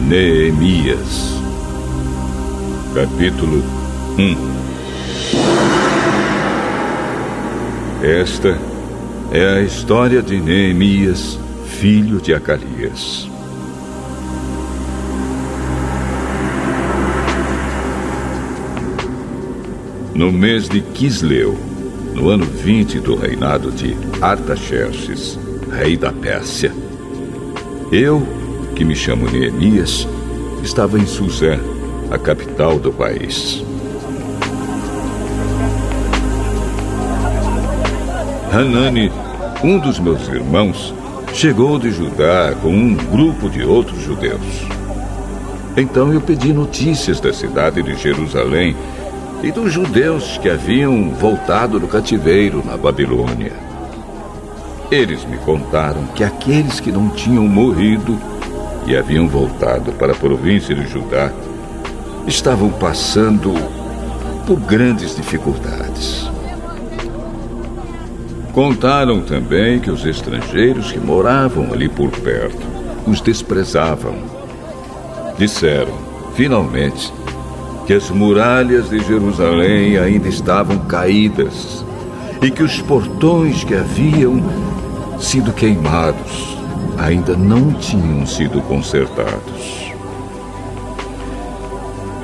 Neemias. Capítulo 1. Esta é a história de Neemias, filho de Acalias. No mês de Quisleu, no ano 20 do reinado de Artaxerxes, rei da Pérsia, eu, que me chamo Neemias, estava em Suzã, a capital do país. Hanani, um dos meus irmãos, chegou de Judá com um grupo de outros judeus. Então eu pedi notícias da cidade de Jerusalém e dos judeus que haviam voltado do cativeiro na Babilônia. Eles me contaram que aqueles que não tinham morrido e haviam voltado para a província de Judá estavam passando por grandes dificuldades. Contaram também que os estrangeiros que moravam ali por perto os desprezavam. Disseram, finalmente, que as muralhas de Jerusalém ainda estavam caídas e que os portões que haviam sido queimados ainda não tinham sido consertados.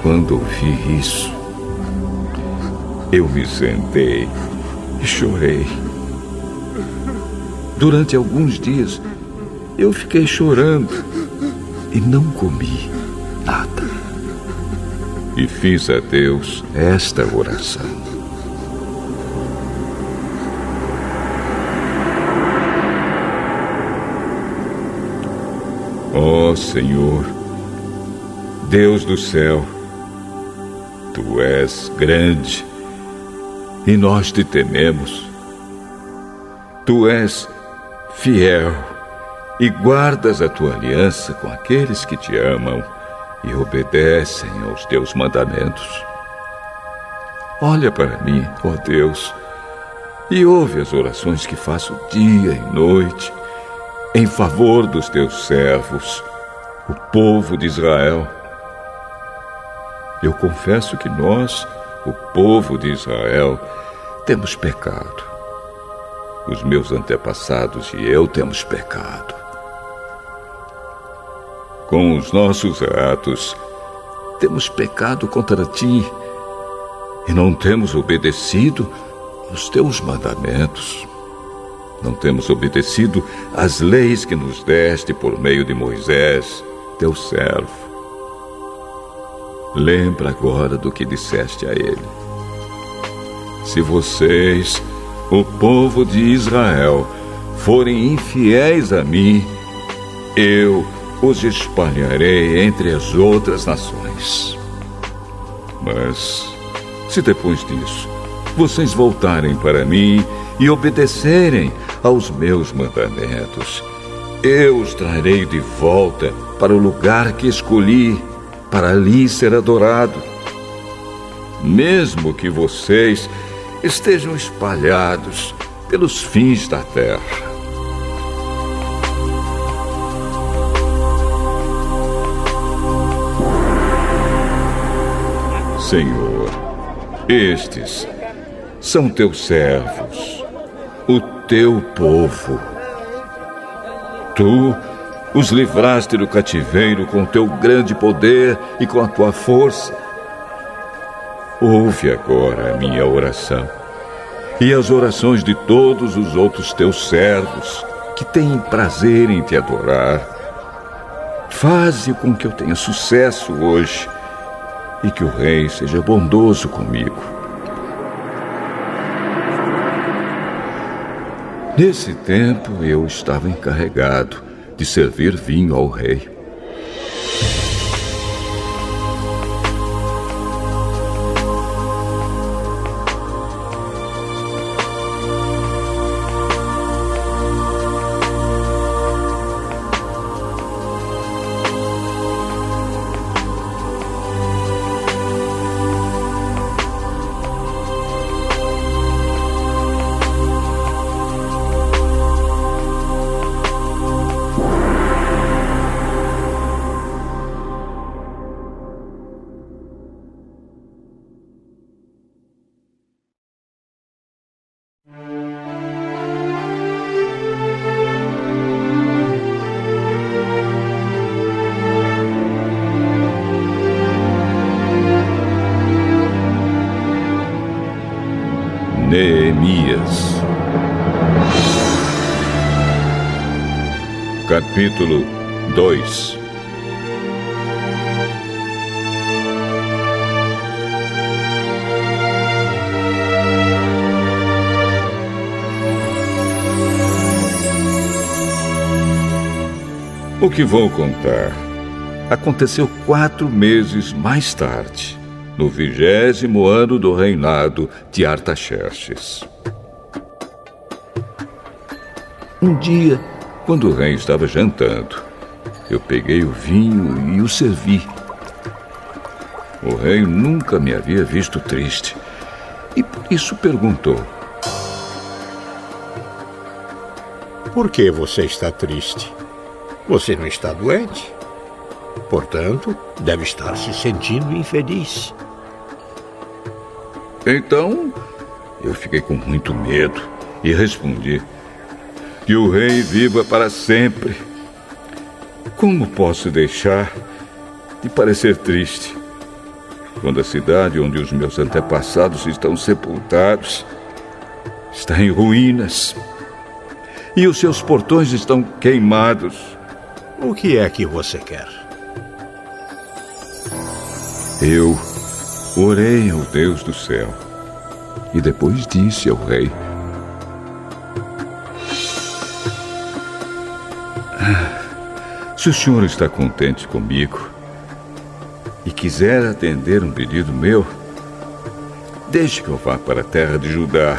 Quando ouvi isso, eu me sentei e chorei. Durante alguns dias, eu fiquei chorando e não comi nada. E fiz a Deus esta oração: Ó Senhor, Deus do céu, Tu és grande e nós te tememos. Tu és fiel e guardas a Tua aliança com aqueles que te amam e obedecem aos Teus mandamentos. Olha para mim, ó Deus, e ouve as orações que faço dia e noite em favor dos Teus servos, o povo de Israel. Eu confesso que nós, o povo de Israel, temos pecado. Os meus antepassados e eu temos pecado. Com os nossos atos, temos pecado contra Ti e não temos obedecido aos Teus mandamentos. Não temos obedecido às leis que nos deste por meio de Moisés, Teu servo. Lembra agora do que disseste a ele: se vocês, o povo de Israel, forem infiéis a mim, eu os espalharei entre as outras nações. Mas, se depois disso vocês voltarem para mim e obedecerem aos meus mandamentos, eu os trarei de volta para o lugar que escolhi, para ali ser adorado. Mesmo que vocês estejam espalhados pelos fins da terra. Senhor, estes são Teus servos, o Teu povo. Tu os livraste do cativeiro com Teu grande poder e com a Tua força. Ouve agora a minha oração e as orações de todos os outros Teus servos que têm prazer em Te adorar. Faze com que eu tenha sucesso hoje e que o Rei seja bondoso comigo. Nesse tempo, eu estava encarregado de servir vinho ao rei. Capítulo 2. O que vou contar aconteceu 4 meses mais tarde, no 20º ano do reinado de Artaxerxes. Um dia, quando o rei estava jantando, eu peguei o vinho e o servi. O rei nunca me havia visto triste e por isso perguntou: Por que você está triste? Você não está doente? Portanto, deve estar se sentindo infeliz. Então, eu fiquei com muito medo e respondi: que o rei viva para sempre. Como posso deixar de parecer triste quando a cidade onde os meus antepassados estão sepultados está em ruínas e os seus portões estão queimados? O que é que você quer? Eu orei ao Deus do céu e depois disse ao rei: se o senhor está contente comigo e quiser atender um pedido meu, deixe que eu vá para a terra de Judá,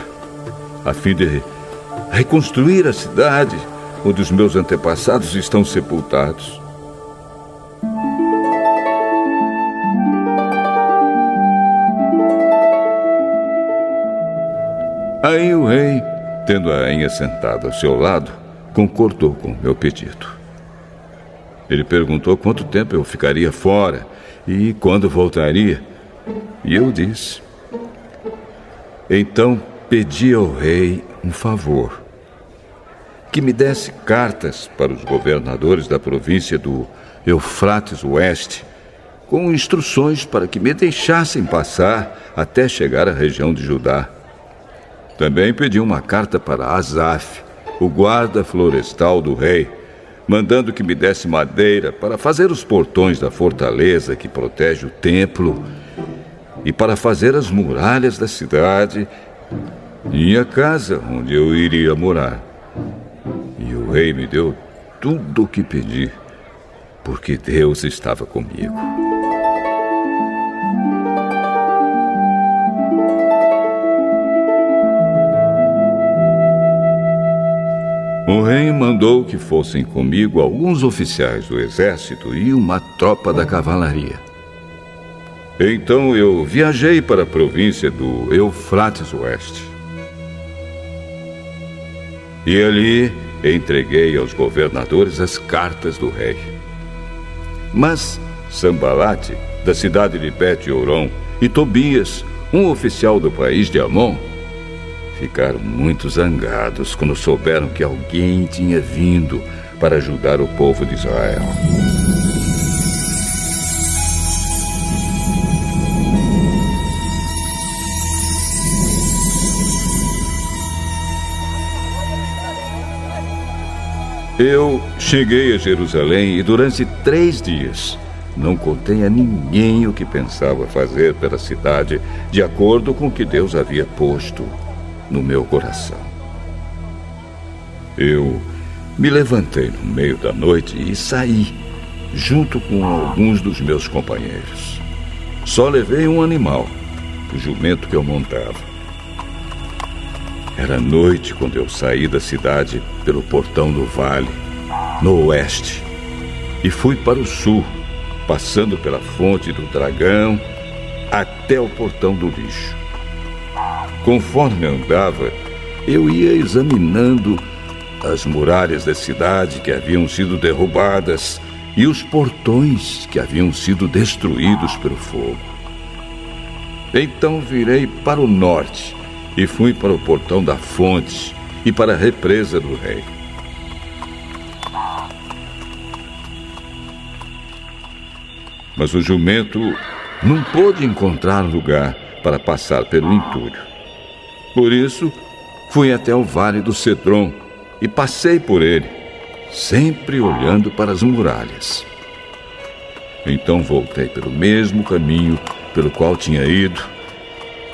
a fim de reconstruir a cidade onde os meus antepassados estão sepultados. Aí o rei, tendo a rainha sentada ao seu lado, concordou com o meu pedido. Ele perguntou quanto tempo eu ficaria fora e quando voltaria. E eu disse. Então pedi ao rei um favor: que me desse cartas para os governadores da província do Eufrates Oeste, com instruções para que me deixassem passar até chegar à região de Judá. Também pedi uma carta para Asaf, o guarda florestal do rei, mandando que me desse madeira para fazer os portões da fortaleza que protege o templo e para fazer as muralhas da cidade e a casa onde eu iria morar. E o rei me deu tudo o que pedi, porque Deus estava comigo. O rei mandou que fossem comigo alguns oficiais do exército e uma tropa da cavalaria. Então eu viajei para a província do Eufrates Oeste. E ali entreguei aos governadores as cartas do rei. Mas Sambalate, da cidade de Bet-Horon, e Tobias, um oficial do país de Amon, ficaram muito zangados quando souberam que alguém tinha vindo para ajudar o povo de Israel. Eu cheguei a Jerusalém e durante 3 dias não contei a ninguém o que pensava fazer pela cidade, de acordo com o que Deus havia posto no meu coração. Eu me levantei no meio da noite e saí, junto com alguns dos meus companheiros. Só levei um animal, o jumento que eu montava. Era noite quando eu saí da cidade pelo portão do vale, no oeste, e fui para o sul, passando pela fonte do dragão até o portão do lixo. Conforme andava, eu ia examinando as muralhas da cidade que haviam sido derrubadas e os portões que haviam sido destruídos pelo fogo. Então virei para o norte e fui para o portão da fonte e para a represa do rei. Mas o jumento não pôde encontrar lugar para passar pelo entulho. Por isso, fui até o vale do Cedron e passei por ele, sempre olhando para as muralhas. Então voltei pelo mesmo caminho pelo qual tinha ido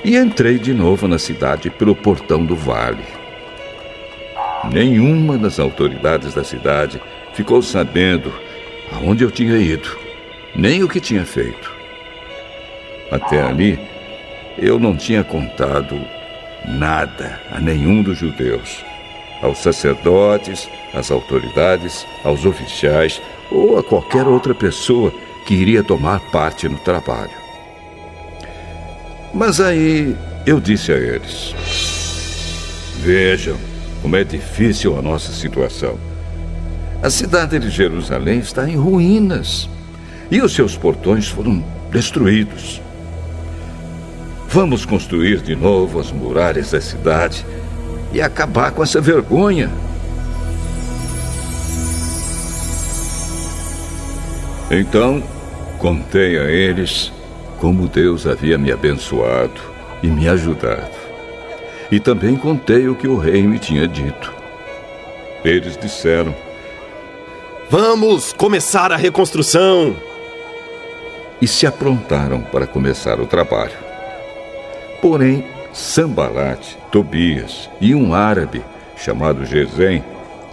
e entrei de novo na cidade pelo portão do vale. Nenhuma das autoridades da cidade ficou sabendo aonde eu tinha ido, nem o que tinha feito. Até ali, eu não tinha contado nada a nenhum dos judeus, aos sacerdotes, às autoridades, aos oficiais ou a qualquer outra pessoa que iria tomar parte no trabalho. Mas aí eu disse a eles: vejam como é difícil a nossa situação. A cidade de Jerusalém está em ruínas e os seus portões foram destruídos. Vamos construir de novo as muralhas da cidade e acabar com essa vergonha. Então, contei a eles como Deus havia me abençoado e me ajudado. E também contei o que o rei me tinha dito. Eles disseram: vamos começar a reconstrução! E se aprontaram para começar o trabalho. Porém, Sambalate, Tobias e um árabe chamado Gesem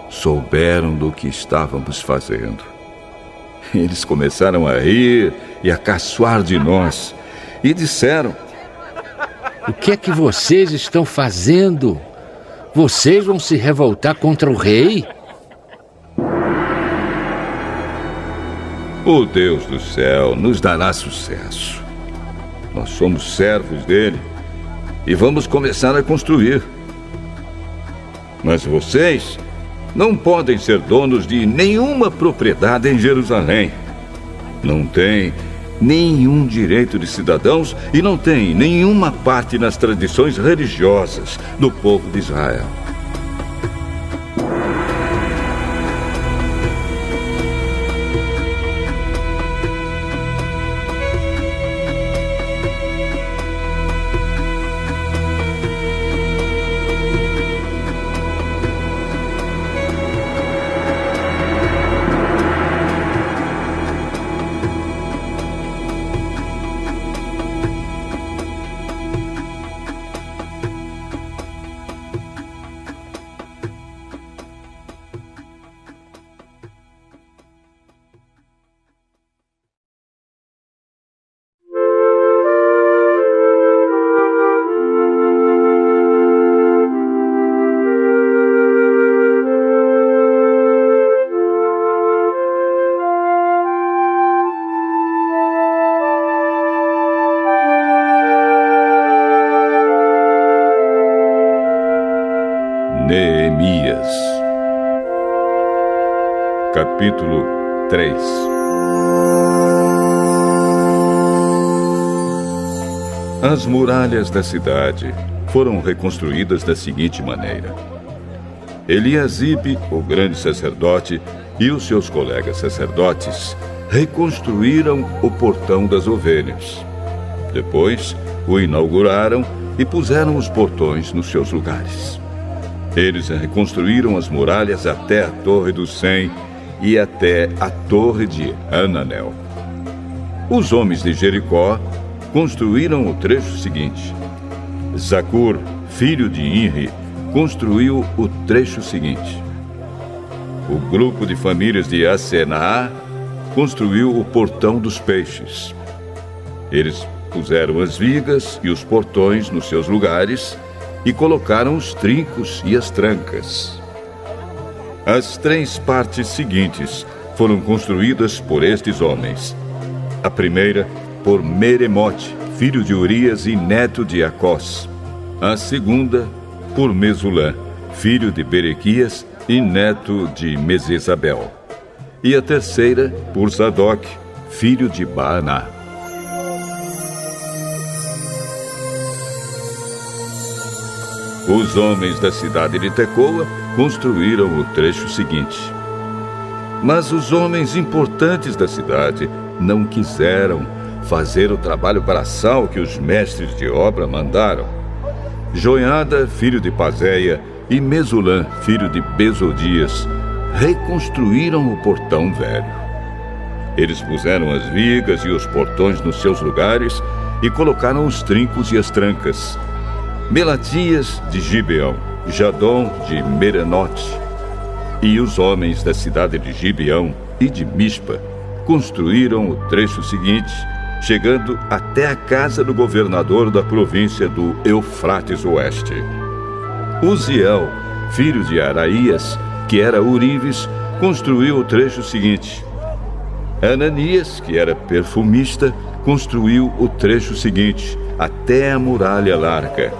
souberam do que estávamos fazendo. Eles começaram a rir e a caçoar de nós e disseram: o que é que vocês estão fazendo? Vocês vão se revoltar contra o rei? O Deus do céu nos dará sucesso. Nós somos servos dele e vamos começar a construir. Mas vocês não podem ser donos de nenhuma propriedade em Jerusalém. Não têm nenhum direito de cidadãos e não têm nenhuma parte nas tradições religiosas do povo de Israel. Neemias, capítulo 3. As muralhas da cidade foram reconstruídas da seguinte maneira: Eliasibe, o grande sacerdote, e os seus colegas sacerdotes reconstruíram o portão das ovelhas. Depois, o inauguraram e puseram os portões nos seus lugares. Eles reconstruíram as muralhas até a Torre do Sem e até a Torre de Hananel. Os homens de Jericó construíram o trecho seguinte. Zacur, filho de Inri, construiu o trecho seguinte. O grupo de famílias de Asenaá construiu o Portão dos Peixes. Eles puseram as vigas e os portões nos seus lugares e colocaram os trincos e as trancas. As 3 partes seguintes foram construídas por estes homens. A primeira, por Meremote, filho de Urias e neto de Acós. A segunda, por Mesulã, filho de Berequias e neto de Mesesabel. E a terceira, por Zadok, filho de Baaná. Os homens da cidade de Tecoa construíram o trecho seguinte. Mas os homens importantes da cidade não quiseram fazer o trabalho braçal que os mestres de obra mandaram. Joiada, filho de Pazéia, e Mesulã, filho de Besodias, reconstruíram o portão velho. Eles puseram as vigas e os portões nos seus lugares e colocaram os trincos e as trancas. Melatias de Gibeão, Jadom de Merenote e os homens da cidade de Gibeão e de Mispa construíram o trecho seguinte, chegando até a casa do governador da província do Eufrates Oeste. Uziel, filho de Araías, que era Urives, construiu o trecho seguinte. Ananias, que era perfumista, construiu o trecho seguinte, até a muralha larga.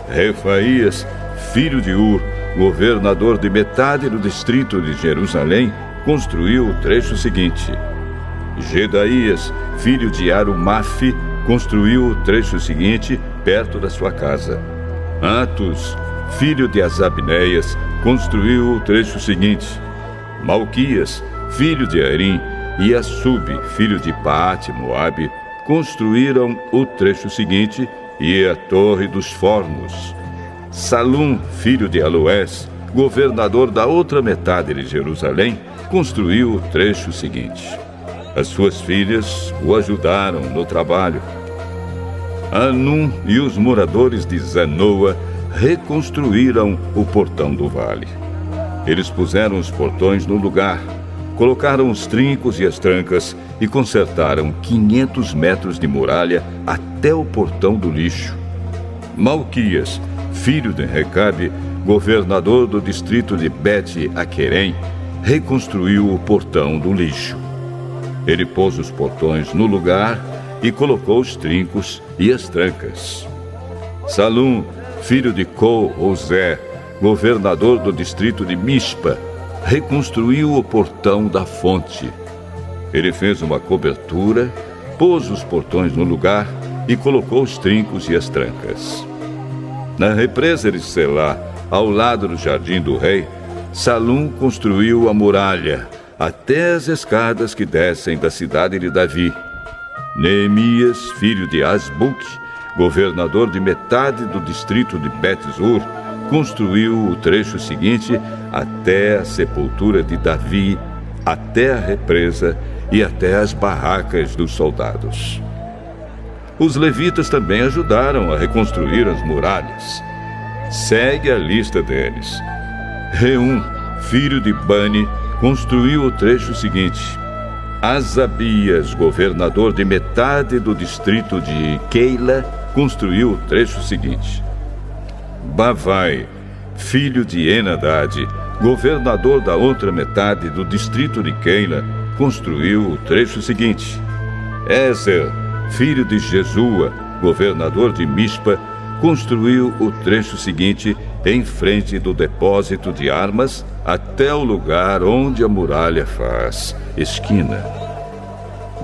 Refaías, filho de Ur, governador de metade do distrito de Jerusalém, construiu o trecho seguinte. Gedaías, filho de Arumafe, construiu o trecho seguinte, perto da sua casa. Atos, filho de Azabneias, construiu o trecho seguinte. Malquias, filho de Arim, e Assub, filho de Paate-Moabe, construíram o trecho seguinte e a Torre dos Fornos. Salum, filho de Aloés, governador da outra metade de Jerusalém, construiu o trecho seguinte. As suas filhas o ajudaram no trabalho. Anum e os moradores de Zanoa reconstruíram o portão do vale. Eles puseram os portões no lugar, colocaram os trincos e as trancas e consertaram 500 metros de muralha até o portão do lixo. Malquias, filho de Recabe, governador do distrito de Bet-Aquerem, reconstruiu o portão do lixo. Ele pôs os portões no lugar e colocou os trincos e as trancas. Salum, filho de Co-Ozé, governador do distrito de Mispa, reconstruiu o portão da fonte. Ele fez uma cobertura, pôs os portões no lugar e colocou os trincos e as trancas. Na represa de Selá, ao lado do jardim do rei, Salum construiu a muralha, até as escadas que descem da cidade de Davi. Neemias, filho de Asbuque, governador de metade do distrito de Bet-Zur, construiu o trecho seguinte até a sepultura de Davi, até a represa e até as barracas dos soldados. Os levitas também ajudaram a reconstruir as muralhas. Segue a lista deles. Reum, filho de Bani, construiu o trecho seguinte. Asabias, governador de metade do distrito de Keila, construiu o trecho seguinte. Bavai, filho de Enadade, governador da outra metade do distrito de Keila, construiu o trecho seguinte. Ezer, filho de Jesua, governador de Mispa, construiu o trecho seguinte em frente do depósito de armas até o lugar onde a muralha faz esquina.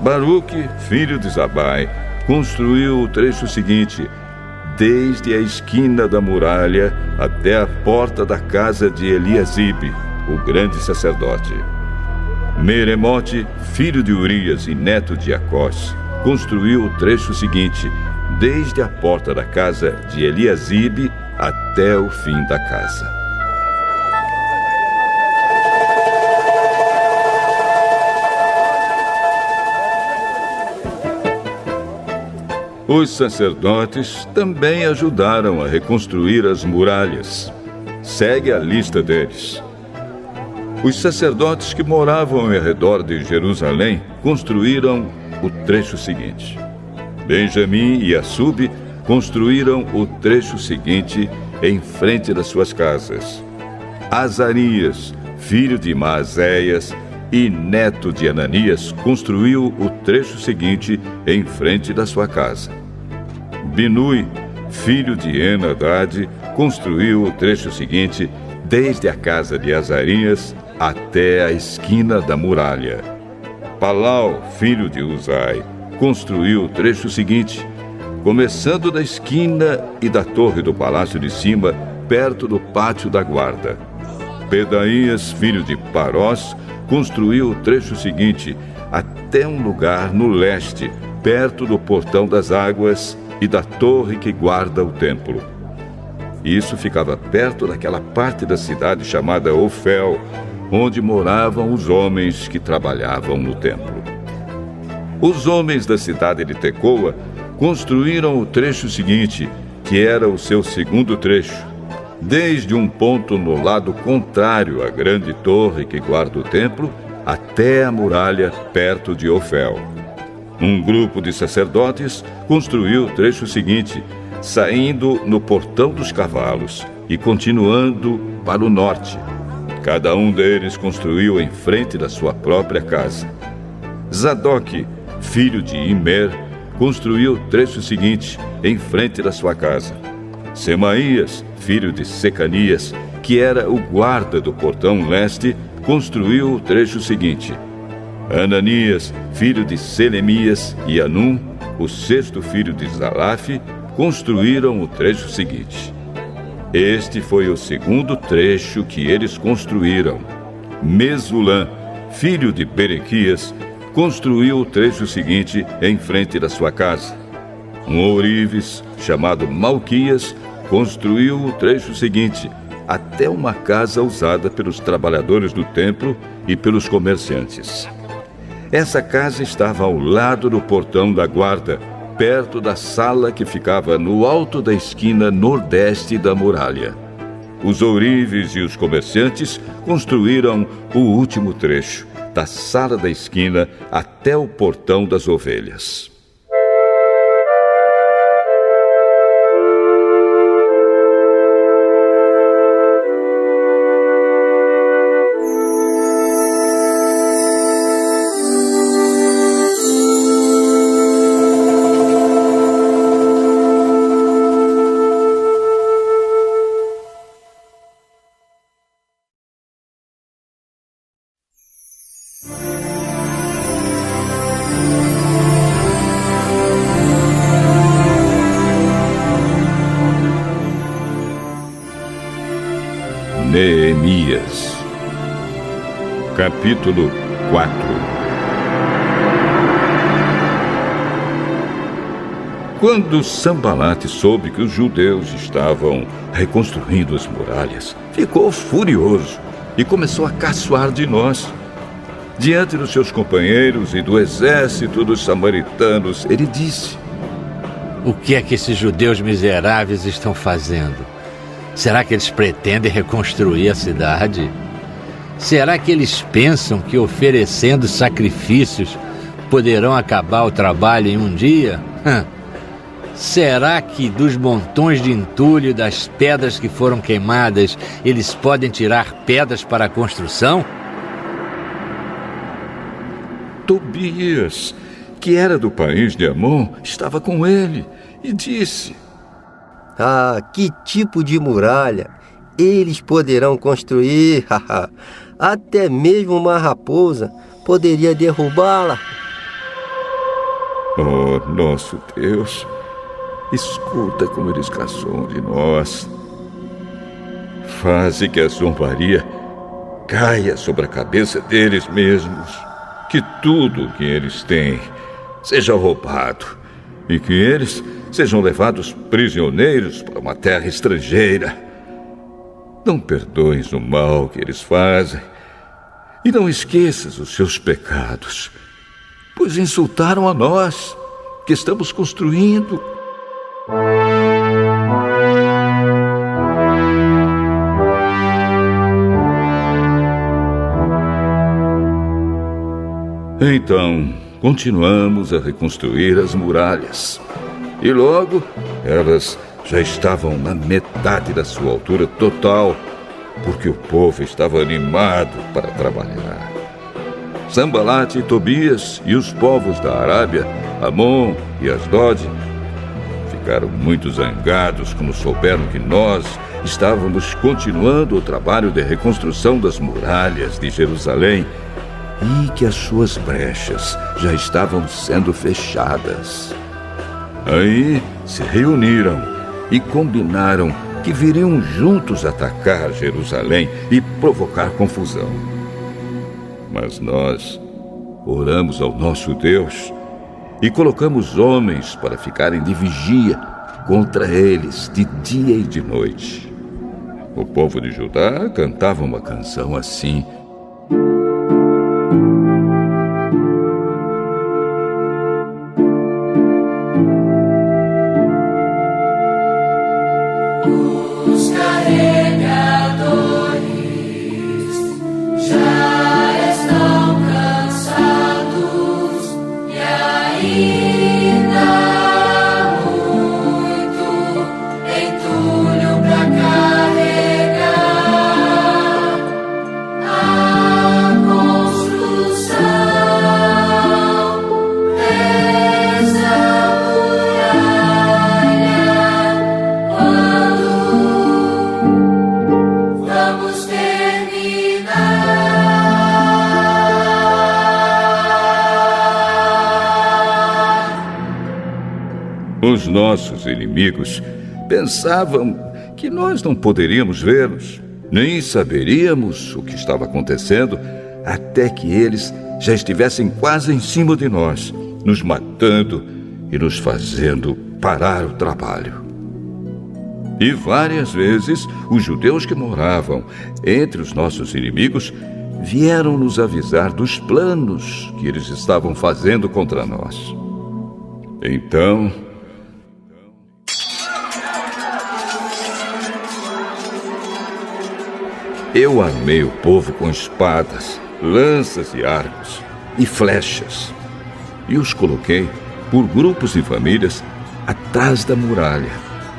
Baruque, filho de Zabai, construiu o trecho seguinte, desde a esquina da muralha até a porta da casa de Eliasibe, o grande sacerdote. Meremote, filho de Urias e neto de Acós, construiu o trecho seguinte, desde a porta da casa de Eliasibe até o fim da casa. Os sacerdotes também ajudaram a reconstruir as muralhas. Segue a lista deles. Os sacerdotes que moravam ao redor de Jerusalém construíram o trecho seguinte. Benjamim e Assub construíram o trecho seguinte em frente das suas casas. Azarias, filho de Maazéias e neto de Ananias, construiu o trecho seguinte em frente da sua casa. Binui, filho de Enadade, construiu o trecho seguinte desde a casa de Azarias até a esquina da muralha. Palau, filho de Uzai, construiu o trecho seguinte, começando da esquina e da torre do palácio de cima, perto do pátio da guarda. Pedaías, filho de Parós, construiu o trecho seguinte, até um lugar no leste, perto do portão das águas e da torre que guarda o templo. Isso ficava perto daquela parte da cidade chamada Ofel, onde moravam os homens que trabalhavam no templo. Os homens da cidade de Tecoa construíram o trecho seguinte, que era o seu segundo trecho, desde um ponto no lado contrário à grande torre que guarda o templo, até a muralha perto de Ofel. Um grupo de sacerdotes construiu o trecho seguinte, saindo no Portão dos Cavalos e continuando para o norte. Cada um deles construiu em frente da sua própria casa. Zadok, filho de Imer, construiu o trecho seguinte, em frente da sua casa. Semaías, filho de Secanias, que era o guarda do portão leste, construiu o trecho seguinte. Ananias, filho de Selemias, e Anum, o sexto filho de Zalaf, construíram o trecho seguinte. Este foi o segundo trecho que eles construíram. Mesulã, filho de Berequias, construiu o trecho seguinte em frente da sua casa. Um ourives, chamado Malquias, construiu o trecho seguinte, até uma casa usada pelos trabalhadores do templo e pelos comerciantes. Essa casa estava ao lado do portão da guarda, perto da sala que ficava no alto da esquina nordeste da muralha. Os ourives e os comerciantes construíram o último trecho, da sala da esquina até o portão das ovelhas. Neemias, capítulo 4. Quando Sambalate soube que os judeus estavam reconstruindo as muralhas, ficou furioso e começou a caçoar de nós. Diante dos seus companheiros e do exército dos samaritanos, ele disse: O que é que esses judeus miseráveis estão fazendo? Será que eles pretendem reconstruir a cidade? Será que eles pensam que oferecendo sacrifícios poderão acabar o trabalho em um dia? Será que dos montões de entulho e das pedras que foram queimadas, eles podem tirar pedras para a construção? Tobias, que era do país de Amon, estava com ele e disse: Ah, que tipo de muralha eles poderão construir? Até mesmo uma raposa poderia derrubá-la. Oh, nosso Deus, escuta como eles caçoam de nós. Faze que a zombaria caia sobre a cabeça deles mesmos, que tudo o que eles têm seja roubado e que eles sejam levados prisioneiros para uma terra estrangeira. Não perdoes o mal que eles fazem e não esqueças os seus pecados, pois insultaram a nós que estamos construindo. Então, continuamos a reconstruir as muralhas. E logo, elas já estavam na metade da sua altura total, porque o povo estava animado para trabalhar. Sambalate e Tobias e os povos da Arábia, Amon e Asdod, ficaram muito zangados quando souberam que nós estávamos continuando o trabalho de reconstrução das muralhas de Jerusalém e que as suas brechas já estavam sendo fechadas. Aí se reuniram e combinaram que viriam juntos atacar Jerusalém e provocar confusão. Mas nós oramos ao nosso Deus e colocamos homens para ficarem de vigia contra eles de dia e de noite. O povo de Judá cantava uma canção assim: Os carregadores já estão cansados e ainda há muito entulho para carregar. A construção dessa muralha, quando vamos terminar. Os nossos inimigos pensavam que nós não poderíamos vê-los, nem saberíamos o que estava acontecendo até que eles já estivessem quase em cima de nós, nos matando e nos fazendo parar o trabalho. E várias vezes os judeus que moravam entre os nossos inimigos vieram nos avisar dos planos que eles estavam fazendo contra nós. Então, eu armei o povo com espadas, lanças e arcos e flechas, e os coloquei por grupos e famílias atrás da muralha,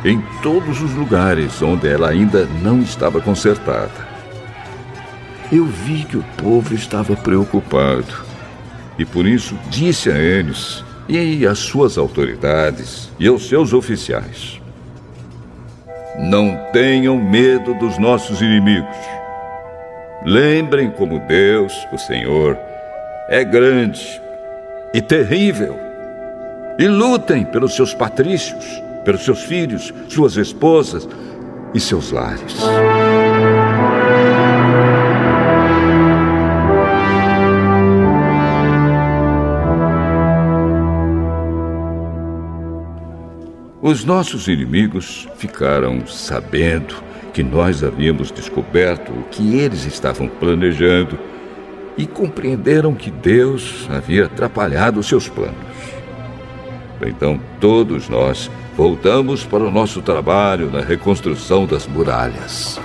em todos os lugares onde ela ainda não estava consertada. Eu vi que o povo estava preocupado, e por isso disse a eles e às suas autoridades e aos seus oficiais: não tenham medo dos nossos inimigos. Lembrem como Deus, o Senhor, é grande e terrível. E lutem pelos seus patrícios, pelos seus filhos, suas esposas e seus lares. Os nossos inimigos ficaram sabendo que nós havíamos descoberto o que eles estavam planejando e compreenderam que Deus havia atrapalhado os seus planos. Então todos nós voltamos para o nosso trabalho na reconstrução das muralhas.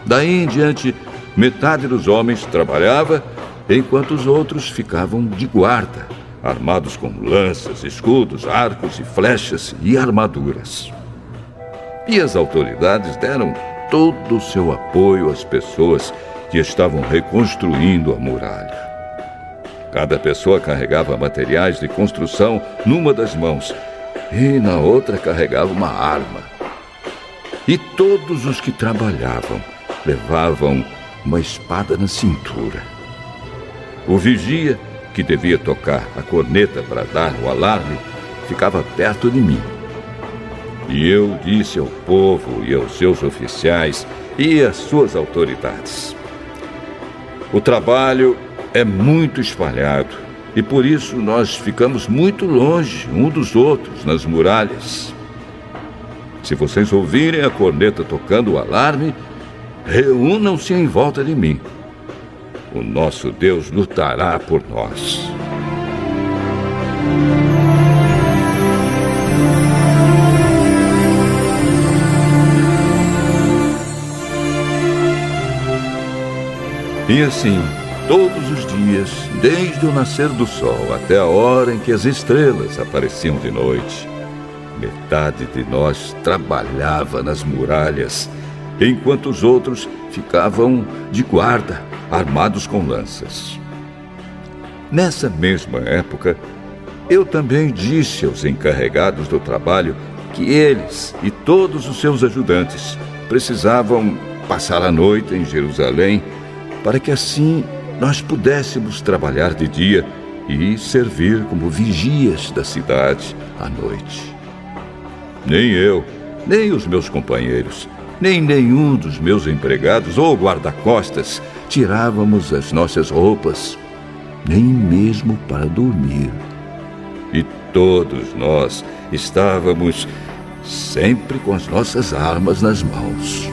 Daí em diante, metade dos homens trabalhava, enquanto os outros ficavam de guarda, armados com lanças, escudos, arcos e flechas e armaduras. E as autoridades deram todo o seu apoio às pessoas que estavam reconstruindo a muralha. Cada pessoa carregava materiais de construção numa das mãos e na outra carregava uma arma. E todos os que trabalhavam levavam uma espada na cintura. O vigia, que devia tocar a corneta para dar o alarme, ficava perto de mim. E eu disse ao povo e aos seus oficiais e às suas autoridades: o trabalho é muito espalhado e por isso nós ficamos muito longe um dos outros nas muralhas. Se vocês ouvirem a corneta tocando o alarme, reúnam-se em volta de mim. O nosso Deus lutará por nós. E assim, todos os dias, desde o nascer do sol até a hora em que as estrelas apareciam de noite, metade de nós trabalhava nas muralhas, enquanto os outros ficavam de guarda, armados com lanças. Nessa mesma época, eu também disse aos encarregados do trabalho que eles e todos os seus ajudantes precisavam passar a noite em Jerusalém, para que assim nós pudéssemos trabalhar de dia e servir como vigias da cidade à noite. Nem eu, nem os meus companheiros, nem nenhum dos meus empregados ou guarda-costas tirávamos as nossas roupas, nem mesmo para dormir. E todos nós estávamos sempre com as nossas armas nas mãos.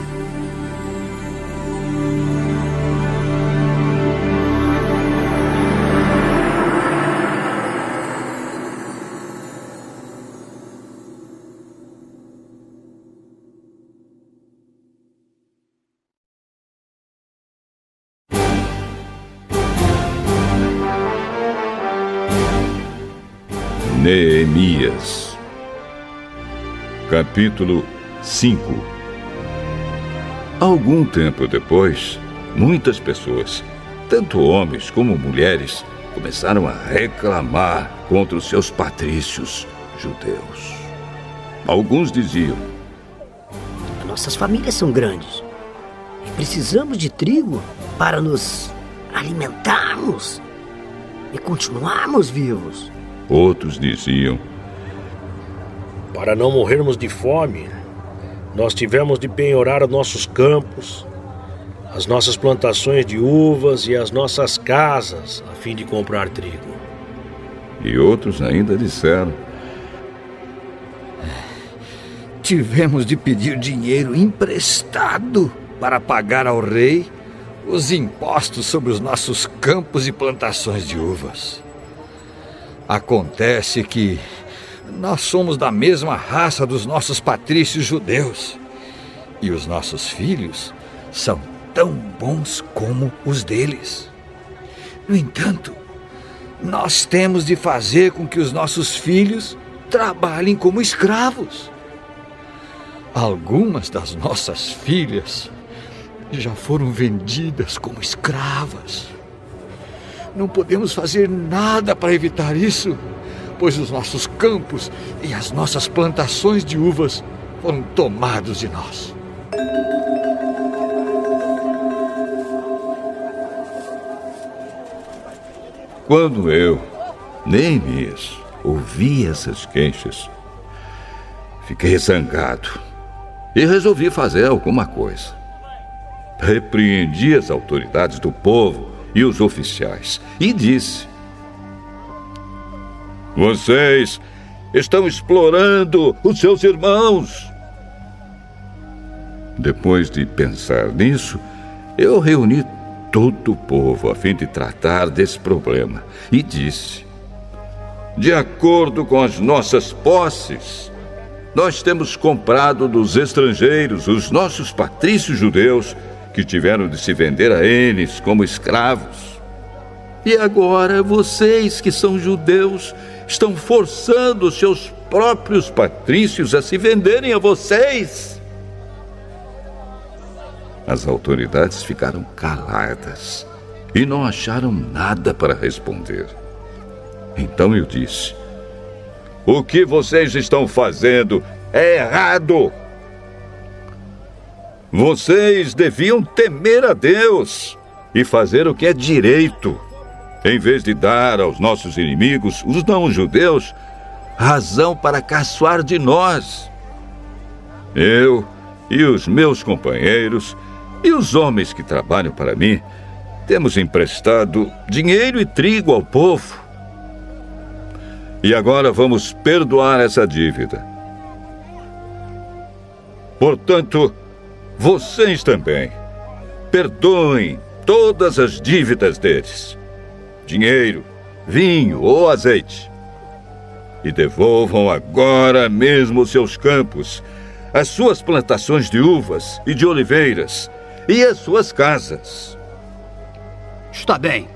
Neemias. Capítulo 5. Algum tempo depois, muitas pessoas, tanto homens como mulheres, começaram a reclamar contra os seus patrícios judeus. Alguns diziam: Nossas famílias são grandes e precisamos de trigo para nos alimentarmos e continuarmos vivos. Outros diziam: Para não morrermos de fome, nós tivemos de penhorar nossos campos, as nossas plantações de uvas e as nossas casas, a fim de comprar trigo. E outros ainda disseram: Tivemos de pedir dinheiro emprestado para pagar ao rei os impostos sobre os nossos campos e plantações de uvas. Acontece que nós somos da mesma raça dos nossos patrícios judeus e os nossos filhos são tão bons como os deles. No entanto, nós temos de fazer com que os nossos filhos trabalhem como escravos. Algumas das nossas filhas já foram vendidas como escravas. Não podemos fazer nada para evitar isso, pois os nossos campos e as nossas plantações de uvas foram tomados de nós. Quando eu, Neemias, ouvi essas queixas, fiquei zangado e resolvi fazer alguma coisa. Repreendi as autoridades do povo e os oficiais e disse: Vocês estão explorando os seus irmãos. Depois de pensar nisso, eu reuni todo o povo a fim de tratar desse problema e disse: De acordo com as nossas posses, nós temos comprado dos estrangeiros os nossos patrícios judeus que tiveram de se vender a eles como escravos. E agora vocês que são judeus estão forçando os seus próprios patrícios a se venderem a vocês. As autoridades ficaram caladas e não acharam nada para responder. Então eu disse: O que vocês estão fazendo é errado. Vocês deviam temer a Deus e fazer o que é direito, em vez de dar aos nossos inimigos, os não-judeus, razão para caçoar de nós. Eu e os meus companheiros e os homens que trabalham para mim temos emprestado dinheiro e trigo ao povo. E agora vamos perdoar essa dívida. Portanto, vocês também perdoem todas as dívidas deles, dinheiro, vinho ou azeite, e devolvam agora mesmo os seus campos, as suas plantações de uvas e de oliveiras e as suas casas. Está bem.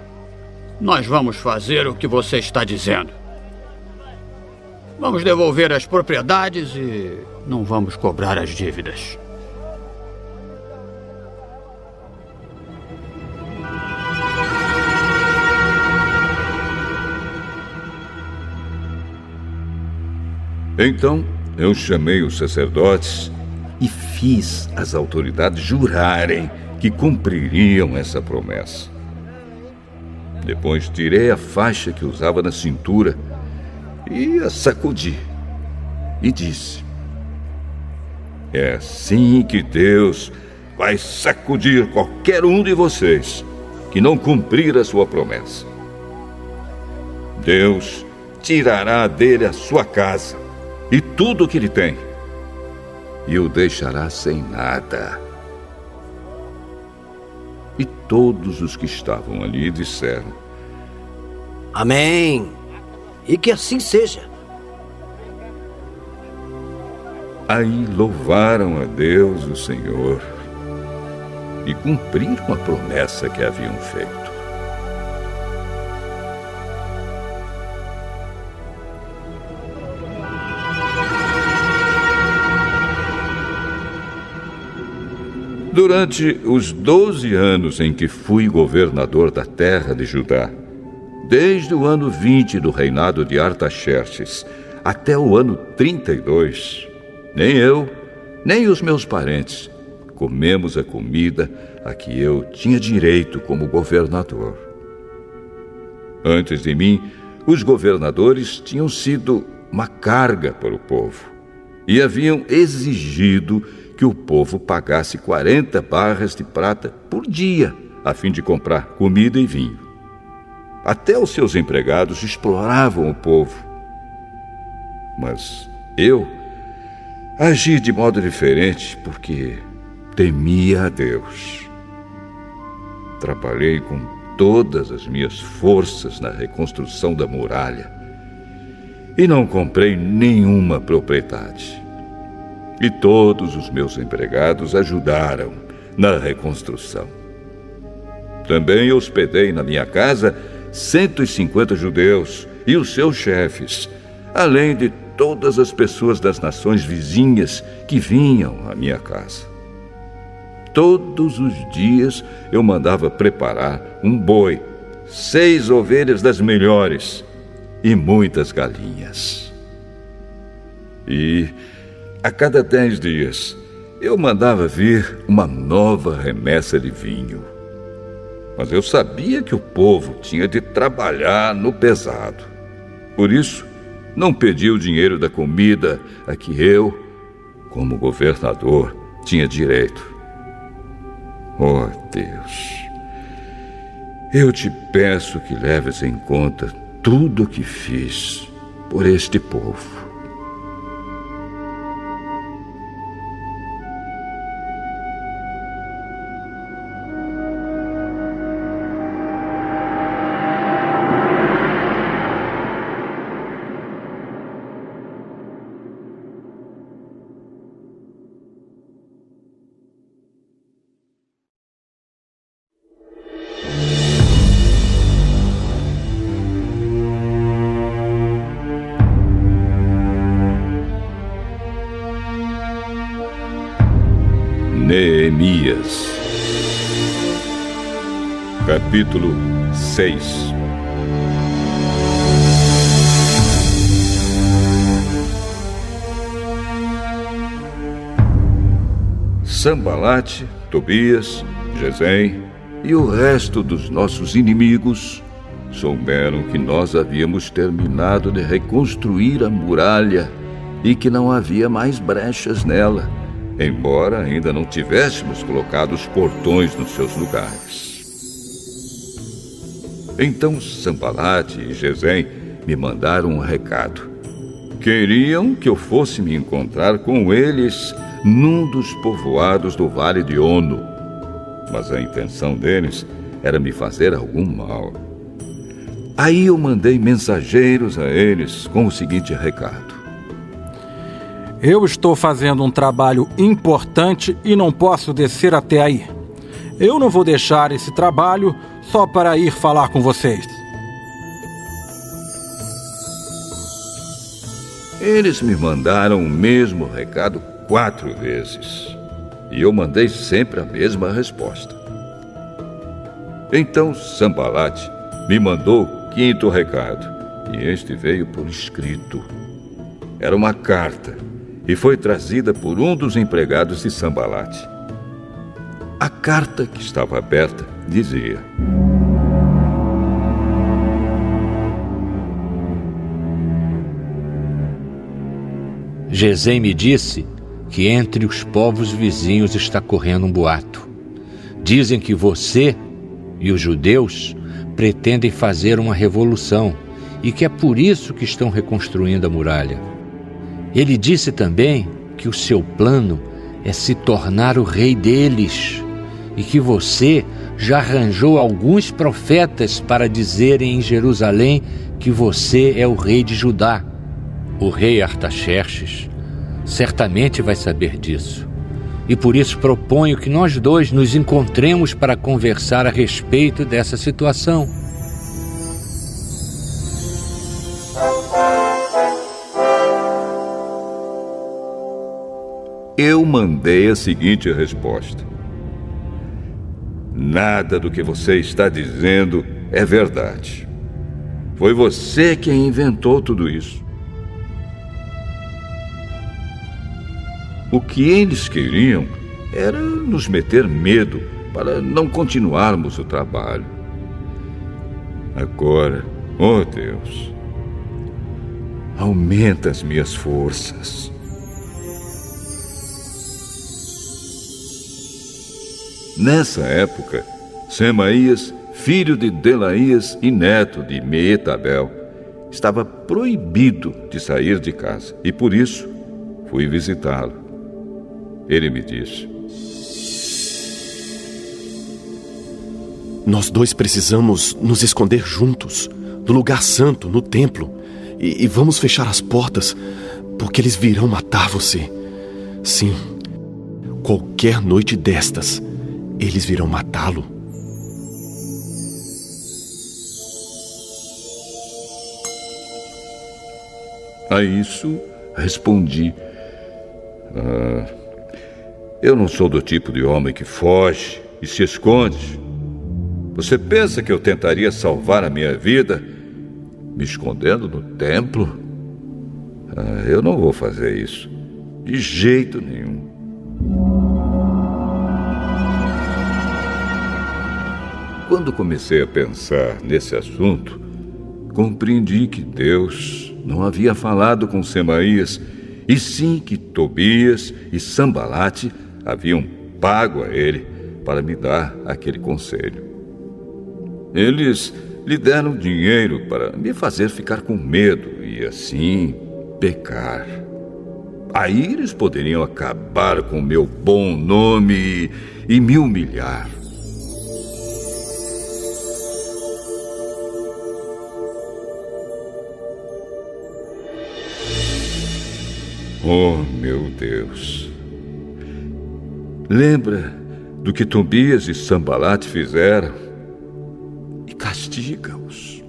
Nós vamos fazer o que você está dizendo. Vamos devolver as propriedades e não vamos cobrar as dívidas. Então eu chamei os sacerdotes e fiz as autoridades jurarem que cumpririam essa promessa. Depois tirei a faixa que usava na cintura e a sacudi e disse: É assim que Deus vai sacudir qualquer um de vocês que não cumprir a sua promessa. Deus tirará dele a sua casa e tudo o que ele tem, e o deixará sem nada. E todos os que estavam ali disseram: Amém. E que assim seja. Aí louvaram a Deus, o Senhor, e cumpriram a promessa que haviam feito. Durante os 12 anos em que fui governador da terra de Judá, desde o ano 20 do reinado de Artaxerxes até o ano 32, nem eu, nem os meus parentes comemos a comida a que eu tinha direito como governador. Antes de mim, os governadores tinham sido uma carga para o povo e haviam exigido que o povo pagasse 40 barras de prata por dia, a fim de comprar comida e vinho. Até os seus empregados exploravam o povo. Mas eu agi de modo diferente porque temia a Deus. Trabalhei com todas as minhas forças na reconstrução da muralha e não comprei nenhuma propriedade. E todos os meus empregados ajudaram na reconstrução. Também hospedei na minha casa 150 judeus e os seus chefes, além de todas as pessoas das nações vizinhas que vinham à minha casa. Todos os dias eu mandava preparar um boi, 6 ovelhas das melhores e muitas galinhas. E a cada 10 dias eu mandava vir uma nova remessa de vinho. Mas eu sabia que o povo tinha de trabalhar no pesado. Por isso, não pedi o dinheiro da comida a que eu, como governador, tinha direito. Oh, Deus, eu te peço que leves em conta tudo o que fiz por este povo. Neemias, capítulo 6. Sambalate, Tobias, Gesem e o resto dos nossos inimigos souberam que nós havíamos terminado de reconstruir a muralha e que não havia mais brechas nela, embora ainda não tivéssemos colocado os portões nos seus lugares. Então Sambalate e Gesem me mandaram um recado. Queriam que eu fosse me encontrar com eles num dos povoados do Vale de Ono, mas a intenção deles era me fazer algum mal. Aí eu mandei mensageiros a eles com o seguinte recado: eu estou fazendo um trabalho importante e não posso descer até aí. Eu não vou deixar esse trabalho só para ir falar com vocês. Eles me mandaram o mesmo recado 4 vezes. E eu mandei sempre a mesma resposta. Então Sambalate me mandou o 5º recado. E este veio por escrito. Era uma carta e foi trazida por um dos empregados de Sambalate. A carta, que estava aberta, dizia: Gesem me disse que entre os povos vizinhos está correndo um boato. Dizem que você e os judeus pretendem fazer uma revolução e que é por isso que estão reconstruindo a muralha. Ele disse também que o seu plano é se tornar o rei deles e que você já arranjou alguns profetas para dizerem em Jerusalém que você é o rei de Judá. O rei Artaxerxes certamente vai saber disso. E por isso proponho que nós dois nos encontremos para conversar a respeito dessa situação. Eu mandei a seguinte resposta: Nada do que você está dizendo é verdade. Foi você quem inventou tudo isso. O que eles queriam era nos meter medo para não continuarmos o trabalho. Agora, oh Deus, aumenta as minhas forças. Nessa época, Semaías, filho de Delaías e neto de Meetabel, estava proibido de sair de casa e por isso fui visitá-lo. Ele me disse: Nós dois precisamos nos esconder juntos, no lugar santo, no templo, e vamos fechar as portas, porque eles virão matar você. Sim, qualquer noite destas, eles virão matá-lo. A isso respondi: eu não sou do tipo de homem que foge e se esconde. Você pensa que eu tentaria salvar a minha vida me escondendo no templo? Eu não vou fazer isso, de jeito nenhum. Quando comecei a pensar nesse assunto, compreendi que Deus não havia falado com Semaías, e sim que Tobias e Sambalate haviam pago a ele para me dar aquele conselho. Eles lhe deram dinheiro para me fazer ficar com medo e assim pecar. Aí eles poderiam acabar com o meu bom nome e me humilhar. Oh, meu Deus! Lembra do que Tobias e Sambalate fizeram e castiga-os.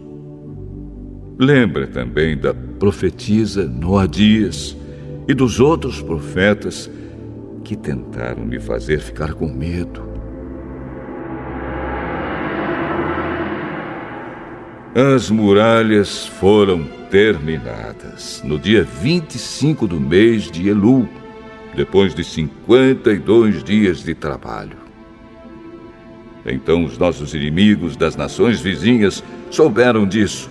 Lembra também da profetisa Noadias e dos outros profetas que tentaram me fazer ficar com medo. As muralhas foram terminadas no dia 25 do mês de Elul, depois de 52 dias de trabalho. Então os nossos inimigos das nações vizinhas souberam disso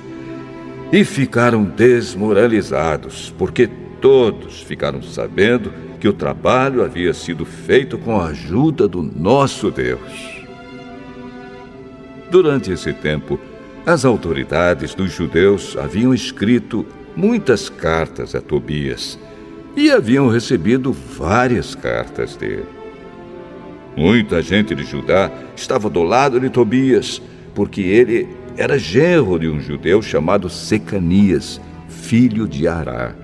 e ficaram desmoralizados, porque todos ficaram sabendo que o trabalho havia sido feito com a ajuda do nosso Deus. Durante esse tempo, as autoridades dos judeus haviam escrito muitas cartas a Tobias e haviam recebido várias cartas dele. Muita gente de Judá estava do lado de Tobias, porque ele era genro de um judeu chamado Secanias, filho de Ará.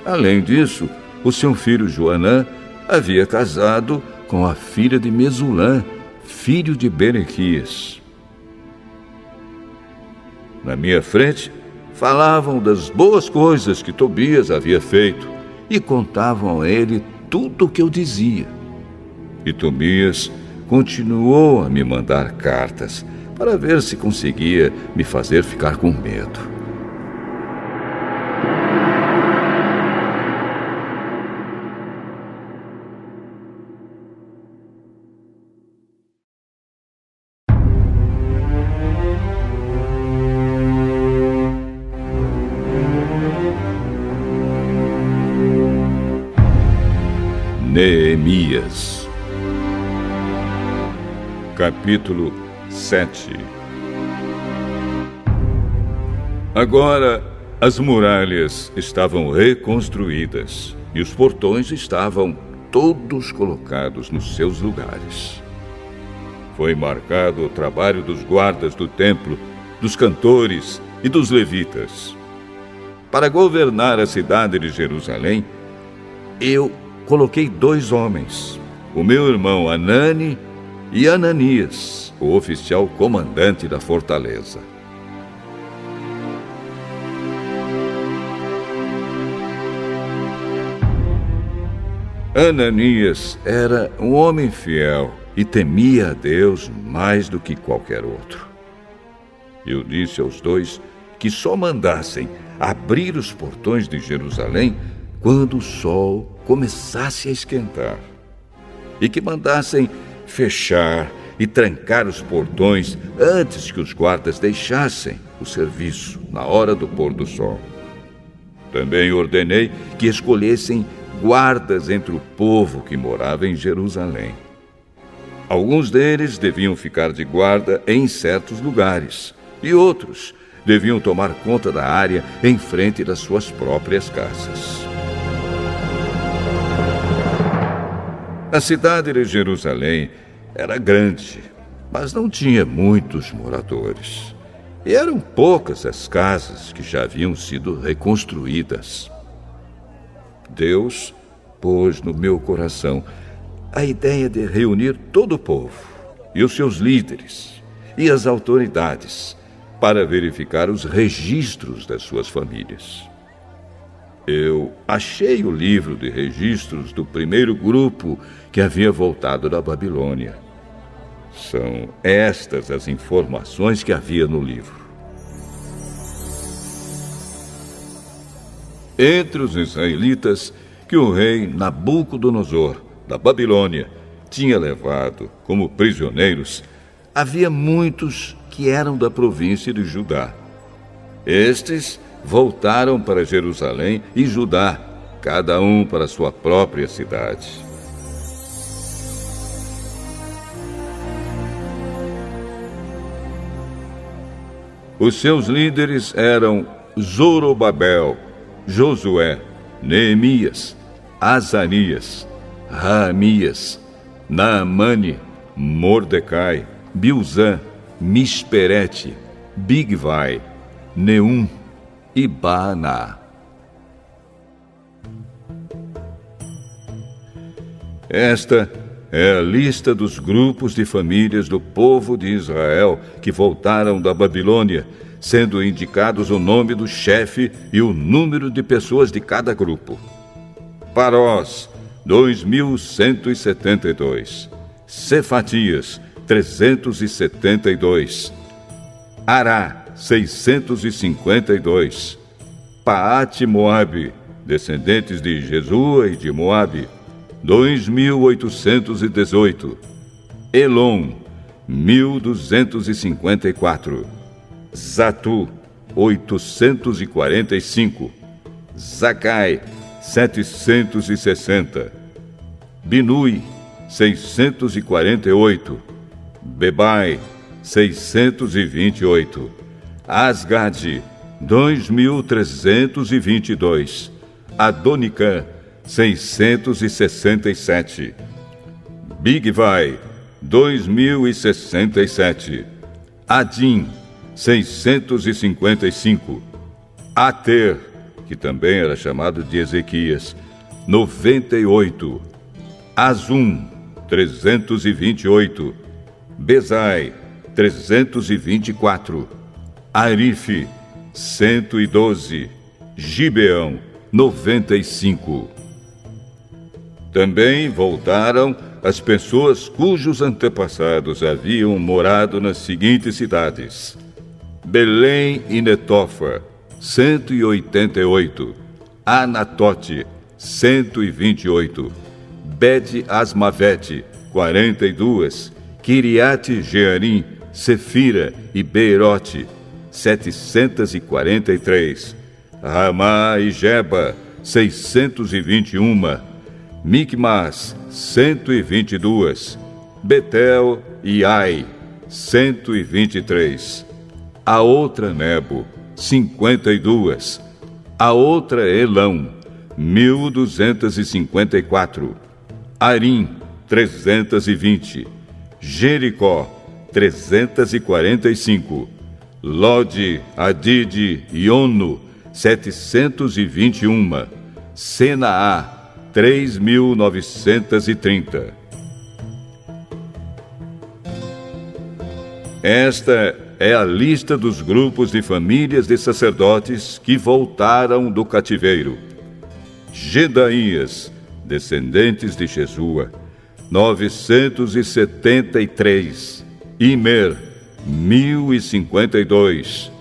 Além disso, o seu filho Joanã havia casado com a filha de Mesulã, filho de Berequias. Na minha frente, falavam das boas coisas que Tobias havia feito e contavam a ele tudo o que eu dizia. E Tobias continuou a me mandar cartas para ver se conseguia me fazer ficar com medo. Neemias, capítulo 7. Agora as muralhas estavam reconstruídas e os portões estavam todos colocados nos seus lugares. Foi marcado o trabalho dos guardas do templo, dos cantores e dos levitas. Para governar a cidade de Jerusalém, eu coloquei 2 homens, o meu irmão Anani e Ananias, o oficial comandante da fortaleza. Ananias era um homem fiel e temia a Deus mais do que qualquer outro. Eu disse aos dois que só mandassem abrir os portões de Jerusalém quando o sol começasse a esquentar, e que mandassem fechar e trancar os portões antes que os guardas deixassem o serviço na hora do pôr do sol. Também ordenei que escolhessem guardas entre o povo que morava em Jerusalém. Alguns deles deviam ficar de guarda em certos lugares, e outros deviam tomar conta da área em frente das suas próprias casas. A cidade de Jerusalém era grande, mas não tinha muitos moradores. E eram poucas as casas que já haviam sido reconstruídas. Deus pôs no meu coração a ideia de reunir todo o povo, e os seus líderes, e as autoridades, para verificar os registros das suas famílias. Eu achei o livro de registros do primeiro grupo que havia voltado da Babilônia. São estas as informações que havia no livro. Entre os israelitas que o rei Nabucodonosor, da Babilônia, tinha levado como prisioneiros, havia muitos que eram da província de Judá. Estes voltaram para Jerusalém e Judá, cada um para sua própria cidade. Os seus líderes eram Zorobabel, Josué, Neemias, Azarias, Raamias, Naamane, Mordecai, Bilzã, Misperete, Bigvai, Neum e Baaná. Esta é a lista dos grupos de famílias do povo de Israel que voltaram da Babilônia, sendo indicados o nome do chefe e o número de pessoas de cada grupo. Parós, 2.172. Cefatias, 372. Ará, 652. Paate Moabe, descendentes de Jesua e de Moabe, 2.818. Elon, 1.254. Zatu, 845. Zacai, 760. Binui, 648. Bebai, 628. Asgade, 2.322. Adonicã, 667. Bigvai, 2.067. Adim, 655. Ater, que também era chamado de Ezequias, 98. Azum, 328. Bezai, 324. Arife, 112. Gibeão, 95. Também voltaram as pessoas cujos antepassados haviam morado nas seguintes cidades: Belém e Netofa, 188. Anatote, 128. Bet-Asmavete, 42. Kiriate Jearim, Sefira e Beirote, 743. Ramá e Geba, 621. Micmas, 122. Betel e Ai, 123. A outra Nebo, 52. A outra Elão, 1.254. Arim, 320. Jericó, 345. Lode, Adide e Ono, 721. Senaá, 3.930. Esta é a lista dos grupos de famílias de sacerdotes que voltaram do cativeiro. Gedaías, descendentes de Jesua, 973. Imer, 1052.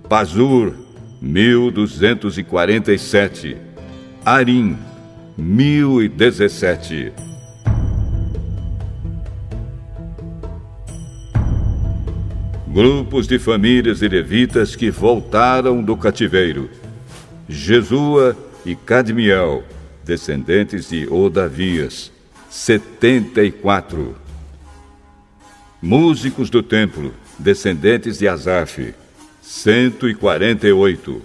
Pazur, 1247. Arim, 1017. Grupos de famílias de levitas que voltaram do cativeiro: Jesua e Cadmiel, descendentes de Odavias, 74. Músicos do templo, descendentes de Asaf, 148.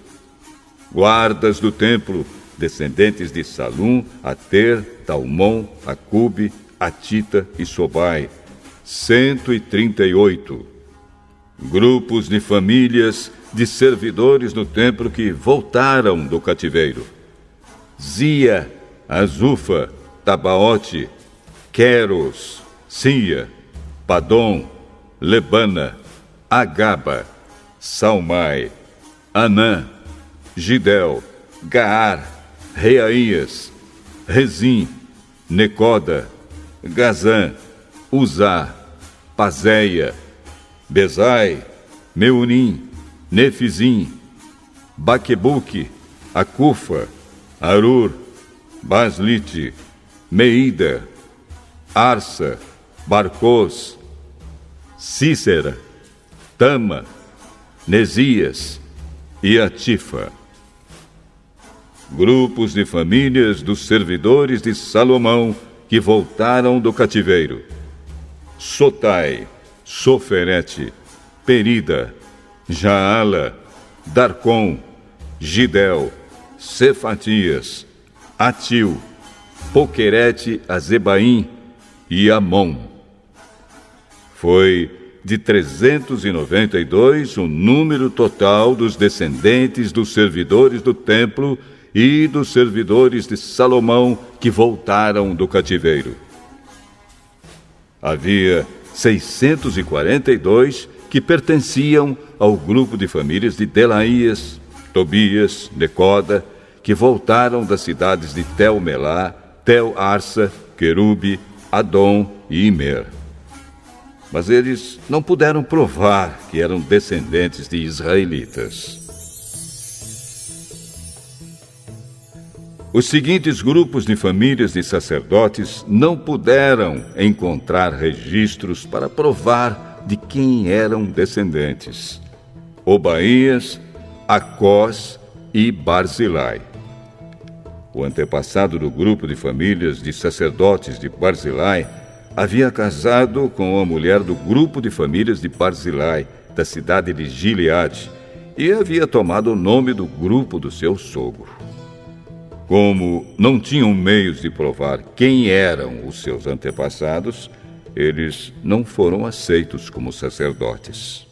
Guardas do templo, descendentes de Salum, Ater, Talmon, Acube, Atita e Sobai, 138. Grupos de famílias de servidores do templo que voltaram do cativeiro: Zia, Azufa, Tabaote, Queros, Sia, Padom, Lebana, Agaba, Salmai, Anã, Gidel, Gaar, Reaías, Rezim, Necoda, Gazã, Uzá, Pazéia, Bezai, Meunim, Nefizim, Baquebuque, Acufa, Arur, Baslite, Meida, Arsa, Barcos, Cícera, Tama, Nesias e Atifa. Grupos de famílias dos servidores de Salomão que voltaram do cativeiro: Sotai, Soferete, Perida, Jaala, Darcom, Gidel, Cefatias, Atil, Poquerete, Azebaim e Amon. Foi de 392 o número total dos descendentes dos servidores do templo e dos servidores de Salomão que voltaram do cativeiro. Havia 642 que pertenciam ao grupo de famílias de Delaías, Tobias, Necoda, que voltaram das cidades de Tel-Melá, Tel-Arsa, Querube, Adom e Imer. Mas eles não puderam provar que eram descendentes de israelitas. Os seguintes grupos de famílias de sacerdotes não puderam encontrar registros para provar de quem eram descendentes: Obaías, Acós e Barzilai. O antepassado do grupo de famílias de sacerdotes de Barzilai havia casado com a mulher do grupo de famílias de Barzilai, da cidade de Gileade, e havia tomado o nome do grupo do seu sogro. Como não tinham meios de provar quem eram os seus antepassados, eles não foram aceitos como sacerdotes.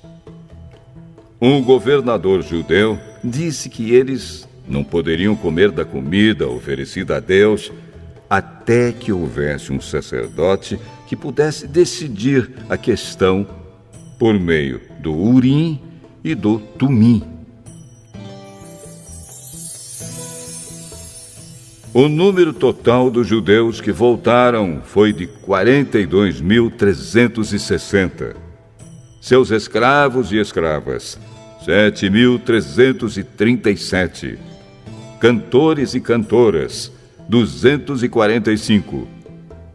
Um governador judeu disse que eles não poderiam comer da comida oferecida a Deus até que houvesse um sacerdote que pudesse decidir a questão por meio do Urim e do Tumim. O número total dos judeus que voltaram foi de 42.360. Seus escravos e escravas, 7.337. Cantores e cantoras, 245.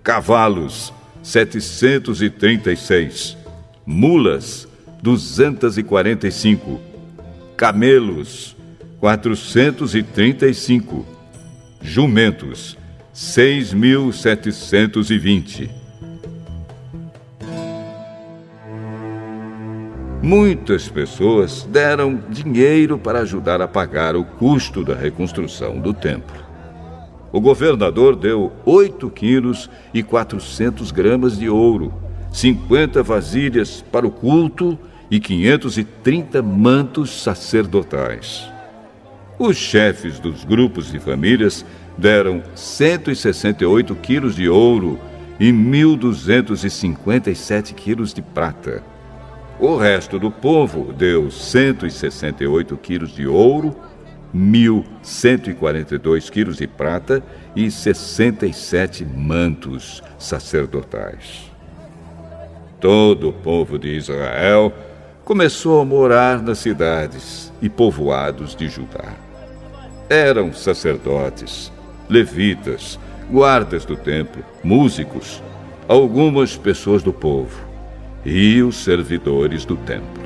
Cavalos, 736. Mulas, 245. Camelos, 435. Jumentos, 6.720. Muitas pessoas deram dinheiro para ajudar a pagar o custo da reconstrução do templo. O governador deu 8 quilos e 400 gramas de ouro, 50 vasilhas para o culto e 530 mantos sacerdotais. Os chefes dos grupos de famílias deram 168 quilos de ouro e 1.257 quilos de prata. O resto do povo deu 168 quilos de ouro, 1.142 quilos de prata e 67 mantos sacerdotais. Todo o povo de Israel começou a morar nas cidades e povoados de Judá. Eram sacerdotes, levitas, guardas do templo, músicos, algumas pessoas do povo e os servidores do templo.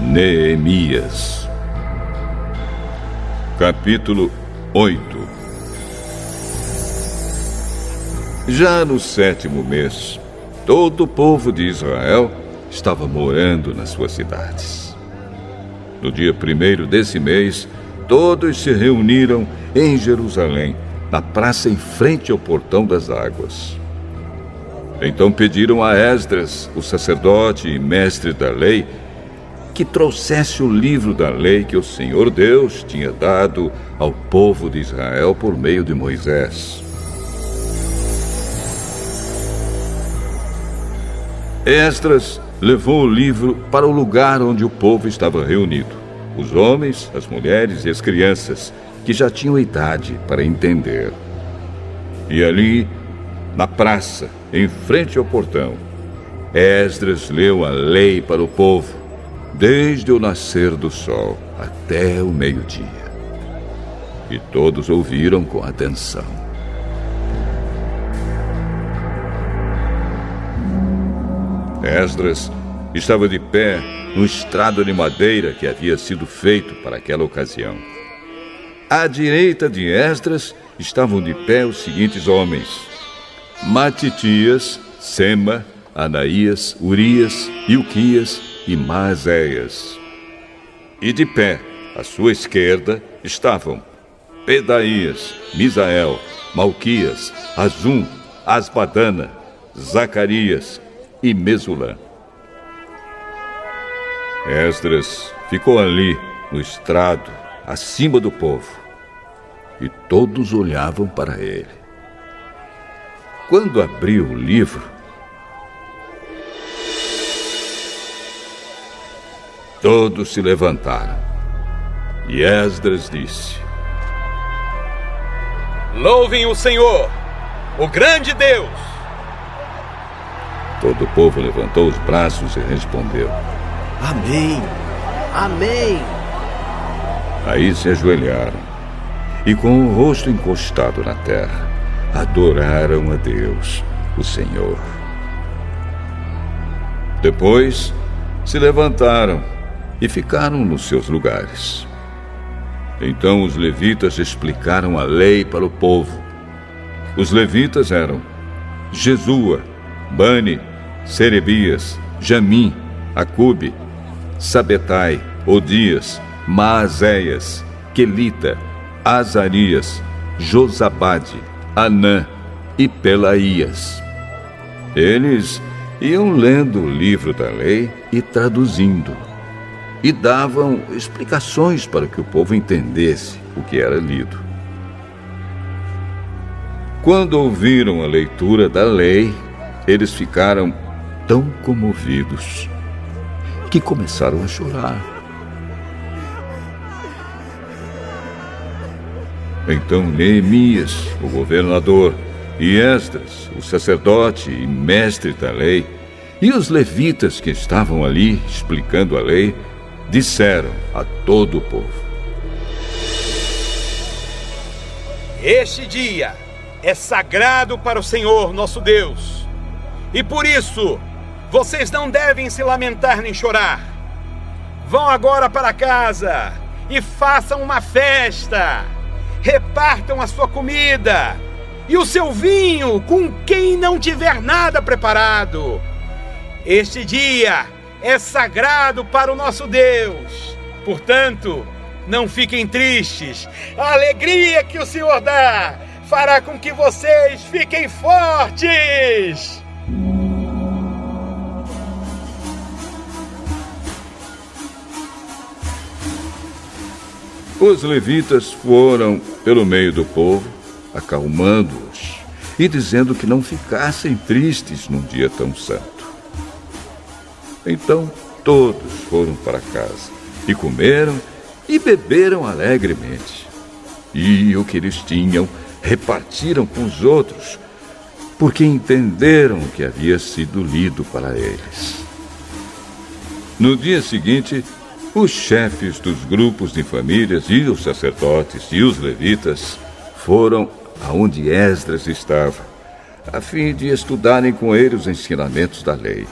Neemias, capítulo 8. Já no 7º mês, todo o povo de Israel estava morando nas suas cidades. No dia 1º desse mês, todos se reuniram em Jerusalém, na praça em frente ao Portão das Águas. Então pediram a Esdras, o sacerdote e mestre da lei, que trouxesse o livro da lei que o Senhor Deus tinha dado ao povo de Israel por meio de Moisés. Esdras levou o livro para o lugar onde o povo estava reunido, os homens, as mulheres e as crianças, que já tinham idade para entender. E ali, na praça, em frente ao portão, Esdras leu a lei para o povo, desde o nascer do sol até o meio-dia. E todos ouviram com atenção. Esdras estava de pé no estrado de madeira que havia sido feito para aquela ocasião. À direita de Esdras estavam de pé os seguintes homens: Matitias, Sema, Anaías, Urias, Ilquias e Maazéias. E de pé, à sua esquerda, estavam Pedaías, Misael, Malquias, Azum, Asbadana, Zacarias e Mesulã. Esdras ficou ali, no estrado, acima do povo, e todos olhavam para ele. Quando abriu o livro, todos se levantaram. E Esdras disse: Louvem o Senhor, o grande Deus! Todo o povo levantou os braços e respondeu: Amém! Amém! Aí se ajoelharam e, com o rosto encostado na terra, adoraram a Deus, o Senhor. Depois se levantaram e ficaram nos seus lugares. Então os levitas explicaram a lei para o povo. Os levitas eram Jesua, Bani, Serebias, Jamim, Acube, Sabetai, Odias, Maazéias, Quelita, Azarias, Josabade, Anã e Pelaías. Eles iam lendo o livro da lei e traduzindo, e davam explicações para que o povo entendesse o que era lido. Quando ouviram a leitura da lei, eles ficaram tão comovidos que começaram a chorar. Então Neemias, o governador, e Esdras, o sacerdote e mestre da lei, e os levitas que estavam ali explicando a lei, disseram a todo o povo: Este dia é sagrado para o Senhor nosso Deus, e por isso vocês não devem se lamentar nem chorar. Vão agora para casa e façam uma festa. Repartam a sua comida e o seu vinho com quem não tiver nada preparado. Este dia é sagrado para o nosso Deus. Portanto, não fiquem tristes. A alegria que o Senhor dá fará com que vocês fiquem fortes. Os levitas foram pelo meio do povo, acalmando-os e dizendo que não ficassem tristes num dia tão santo. Então todos foram para casa e comeram e beberam alegremente. E o que eles tinham repartiram com os outros, porque entenderam o que havia sido lido para eles. No dia seguinte, os chefes dos grupos de famílias e os sacerdotes e os levitas foram aonde Esdras estava, a fim de estudarem com ele os ensinamentos da lei.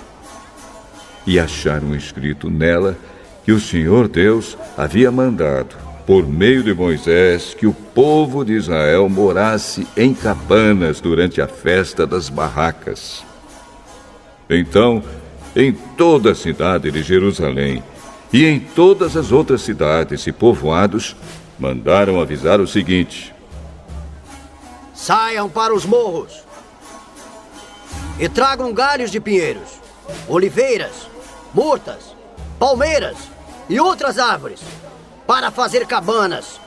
E acharam escrito nela que o Senhor Deus havia mandado, por meio de Moisés, que o povo de Israel morasse em cabanas durante a festa das barracas. Então, em toda a cidade de Jerusalém e em todas as outras cidades e povoados, mandaram avisar o seguinte: saiam para os morros e tragam galhos de pinheiros, oliveiras, murtas, palmeiras e outras árvores, para fazer cabanas,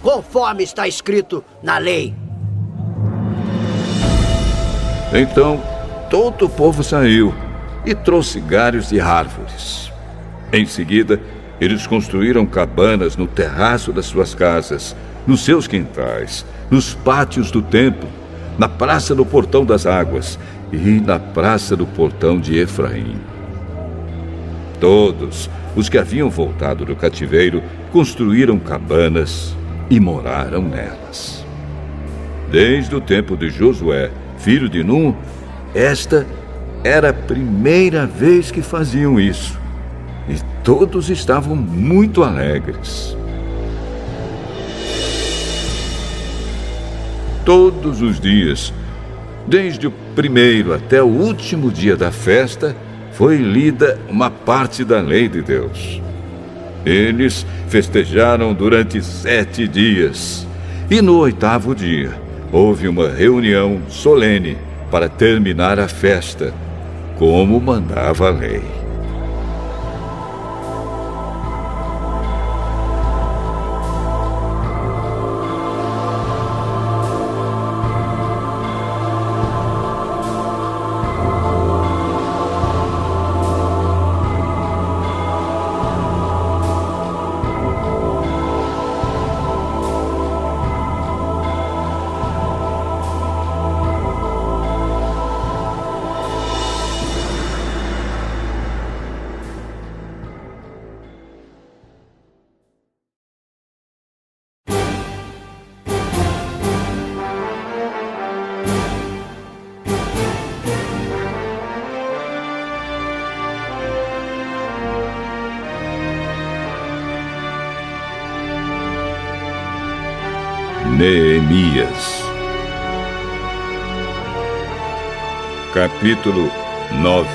conforme está escrito na lei. Então, todo o povo saiu e trouxe galhos de árvores. Em seguida, eles construíram cabanas no terraço das suas casas, nos seus quintais, nos pátios do templo, na praça do Portão das Águas e na praça do Portão de Efraim. Todos os que haviam voltado do cativeiro construíram cabanas e moraram nelas. Desde o tempo de Josué, filho de Num, esta era a primeira vez que faziam isso. E todos estavam muito alegres. Todos os dias, desde o primeiro até o último dia da festa, foi lida uma parte da lei de Deus. Eles festejaram durante 7 dias. E no 8º dia, houve uma reunião solene para terminar a festa, como mandava a lei. Neemias. Capítulo 9.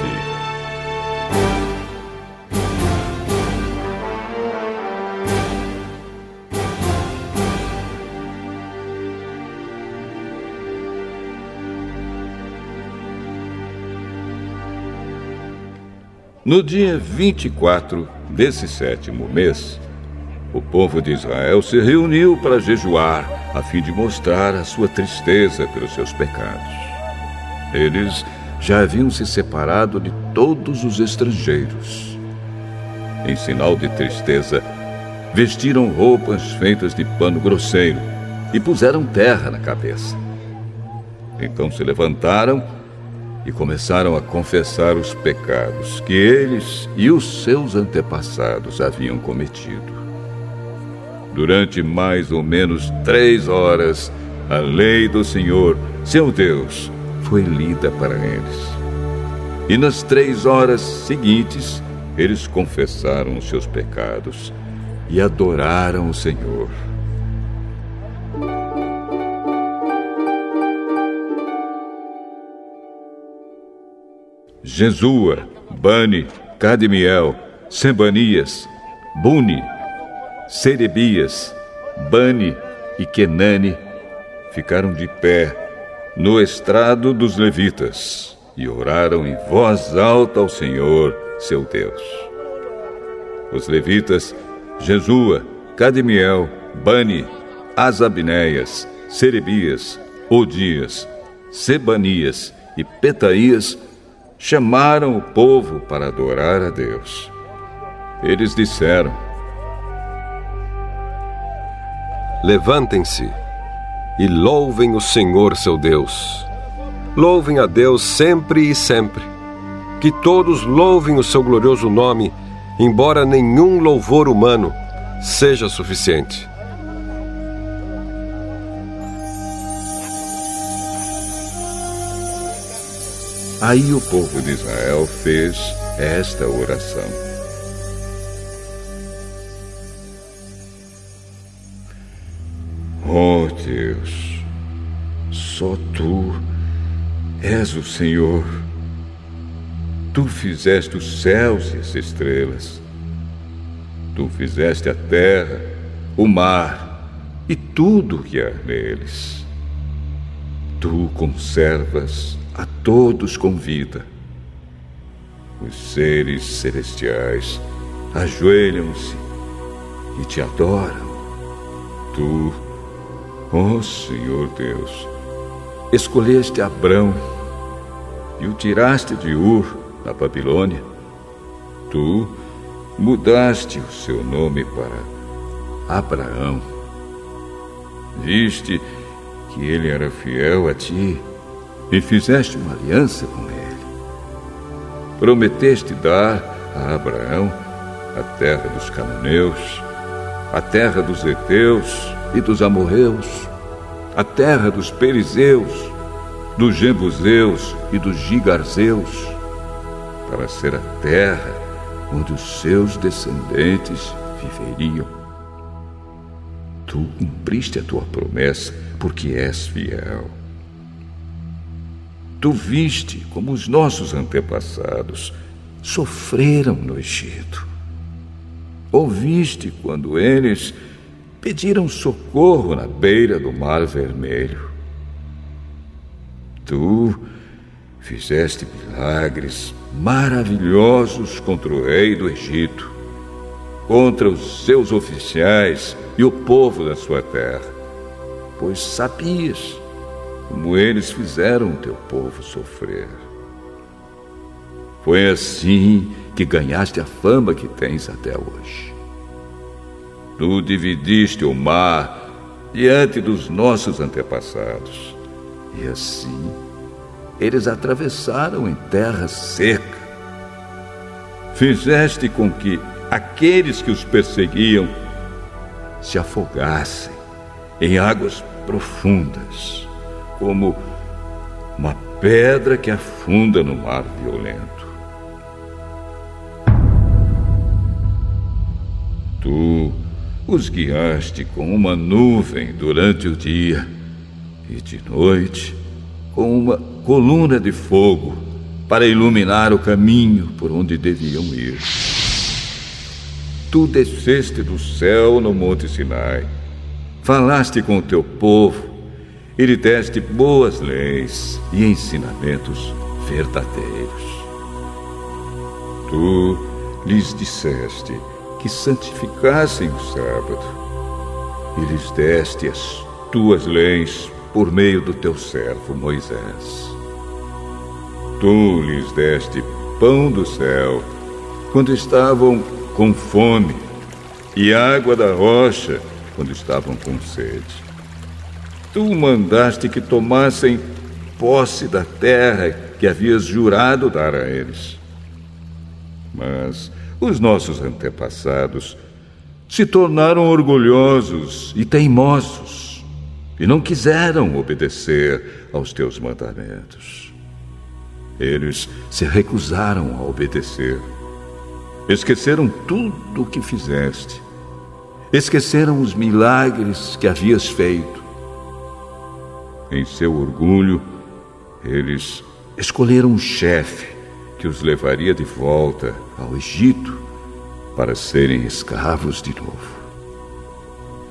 No dia 24 desse 7º mês, o povo de Israel se reuniu para jejuar, a fim de mostrar a sua tristeza pelos seus pecados. Eles já haviam se separado de todos os estrangeiros. Em sinal de tristeza, vestiram roupas feitas de pano grosseiro e puseram terra na cabeça. Então se levantaram e começaram a confessar os pecados que eles e os seus antepassados haviam cometido. Durante mais ou menos 3 horas, a lei do Senhor, seu Deus, foi lida para eles. E nas 3 horas seguintes, eles confessaram os seus pecados e adoraram o Senhor. Jesua, Bani, Cadmiel, Sebanias, Buni, Serebias, Bani e Kenani ficaram de pé no estrado dos levitas e oraram em voz alta ao Senhor, seu Deus. Os levitas, Jesua, Cadmiel, Bani, Asabneias, Serebias, Odias, Sebanias e Petaías, chamaram o povo para adorar a Deus. Eles disseram: levantem-se e louvem o Senhor seu Deus. Louvem a Deus sempre e sempre. Que todos louvem o seu glorioso nome, embora nenhum louvor humano seja suficiente. Aí o povo de Israel fez esta oração: ó Deus, só Tu és o Senhor. Tu fizeste os céus e as estrelas. Tu fizeste a terra, o mar e tudo o que há neles. Tu conservas a todos com vida. Os seres celestiais ajoelham-se e te adoram. Tu, ó Senhor Deus, escolheste Abrão e o tiraste de Ur, na Babilônia. Tu mudaste o seu nome para Abraão. Viste que ele era fiel a ti e fizeste uma aliança com ele. Prometeste dar a Abraão a terra dos cananeus, a terra dos heteus e dos amorreus, a terra dos perizeus, dos jebuseus e dos gigarzeus, para ser a terra onde os seus descendentes viveriam. Tu cumpriste a tua promessa, porque és fiel. Tu viste como os nossos antepassados sofreram no Egito. Ouviste quando eles pediram socorro na beira do Mar Vermelho. Tu fizeste milagres maravilhosos contra o rei do Egito, contra os seus oficiais e o povo da sua terra, pois sabias como eles fizeram o teu povo sofrer. Foi assim que ganhaste a fama que tens até hoje. Tu dividiste o mar diante dos nossos antepassados, e assim eles atravessaram em terra seca. Fizeste com que aqueles que os perseguiam se afogassem em águas profundas, como uma pedra que afunda no mar violento. Tu os guiaste com uma nuvem durante o dia e de noite com uma coluna de fogo para iluminar o caminho por onde deviam ir. Tu desceste do céu no Monte Sinai, falaste com o teu povo e lhe deste boas leis e ensinamentos verdadeiros. Tu lhes disseste que santificassem o sábado e lhes deste as tuas leis por meio do teu servo Moisés. Tu lhes deste pão do céu quando estavam com fome e água da rocha quando estavam com sede. Tu mandaste que tomassem posse da terra que havias jurado dar a eles. Mas os nossos antepassados se tornaram orgulhosos e teimosos e não quiseram obedecer aos teus mandamentos. Eles se recusaram a obedecer. Esqueceram tudo o que fizeste. Esqueceram os milagres que havias feito. Em seu orgulho, eles escolheram um chefe que os levaria de volta ao Egito para serem escravos de novo.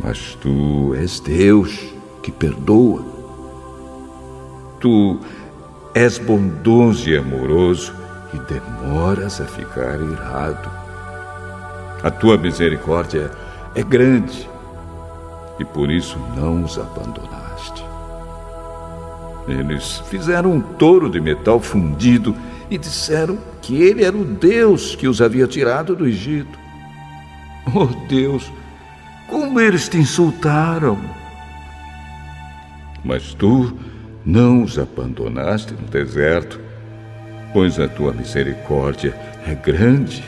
Mas tu és Deus que perdoa. Tu és bondoso e amoroso e demoras a ficar irado. A tua misericórdia é grande e por isso não os abandonaste. Eles fizeram um touro de metal fundido e disseram que ele era o Deus que os havia tirado do Egito. Oh Deus, como eles te insultaram! Mas tu não os abandonaste no deserto, pois a tua misericórdia é grande.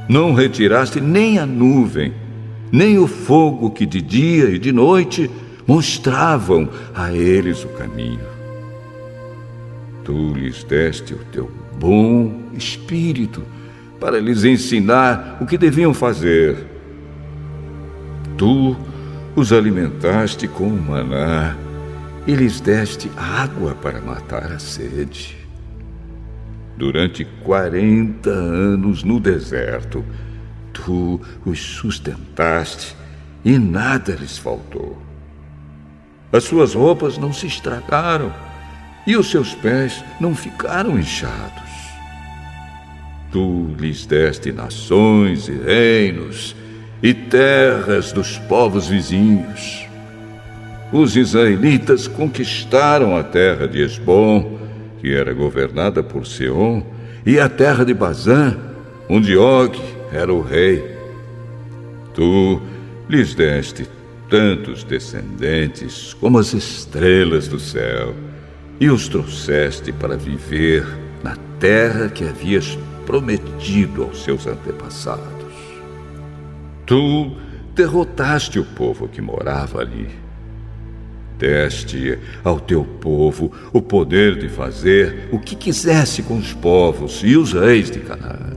Não retiraste nem a nuvem, nem o fogo que de dia e de noite mostravam a eles o caminho. Tu lhes deste o teu bom espírito para lhes ensinar o que deviam fazer. Tu os alimentaste com o maná e lhes deste água para matar a sede. Durante 40 anos no deserto, tu os sustentaste e nada lhes faltou. As suas roupas não se estragaram e os seus pés não ficaram inchados. Tu lhes deste nações e reinos e terras dos povos vizinhos. Os israelitas conquistaram a terra de Esbom, que era governada por Seom, e a terra de Bazã, onde Og era o rei. Tu lhes deste tantos descendentes como as estrelas do céu, e os trouxeste para viver na terra que havias prometido aos seus antepassados. Tu derrotaste o povo que morava ali. Deste ao teu povo o poder de fazer o que quisesse com os povos e os reis de Canaã.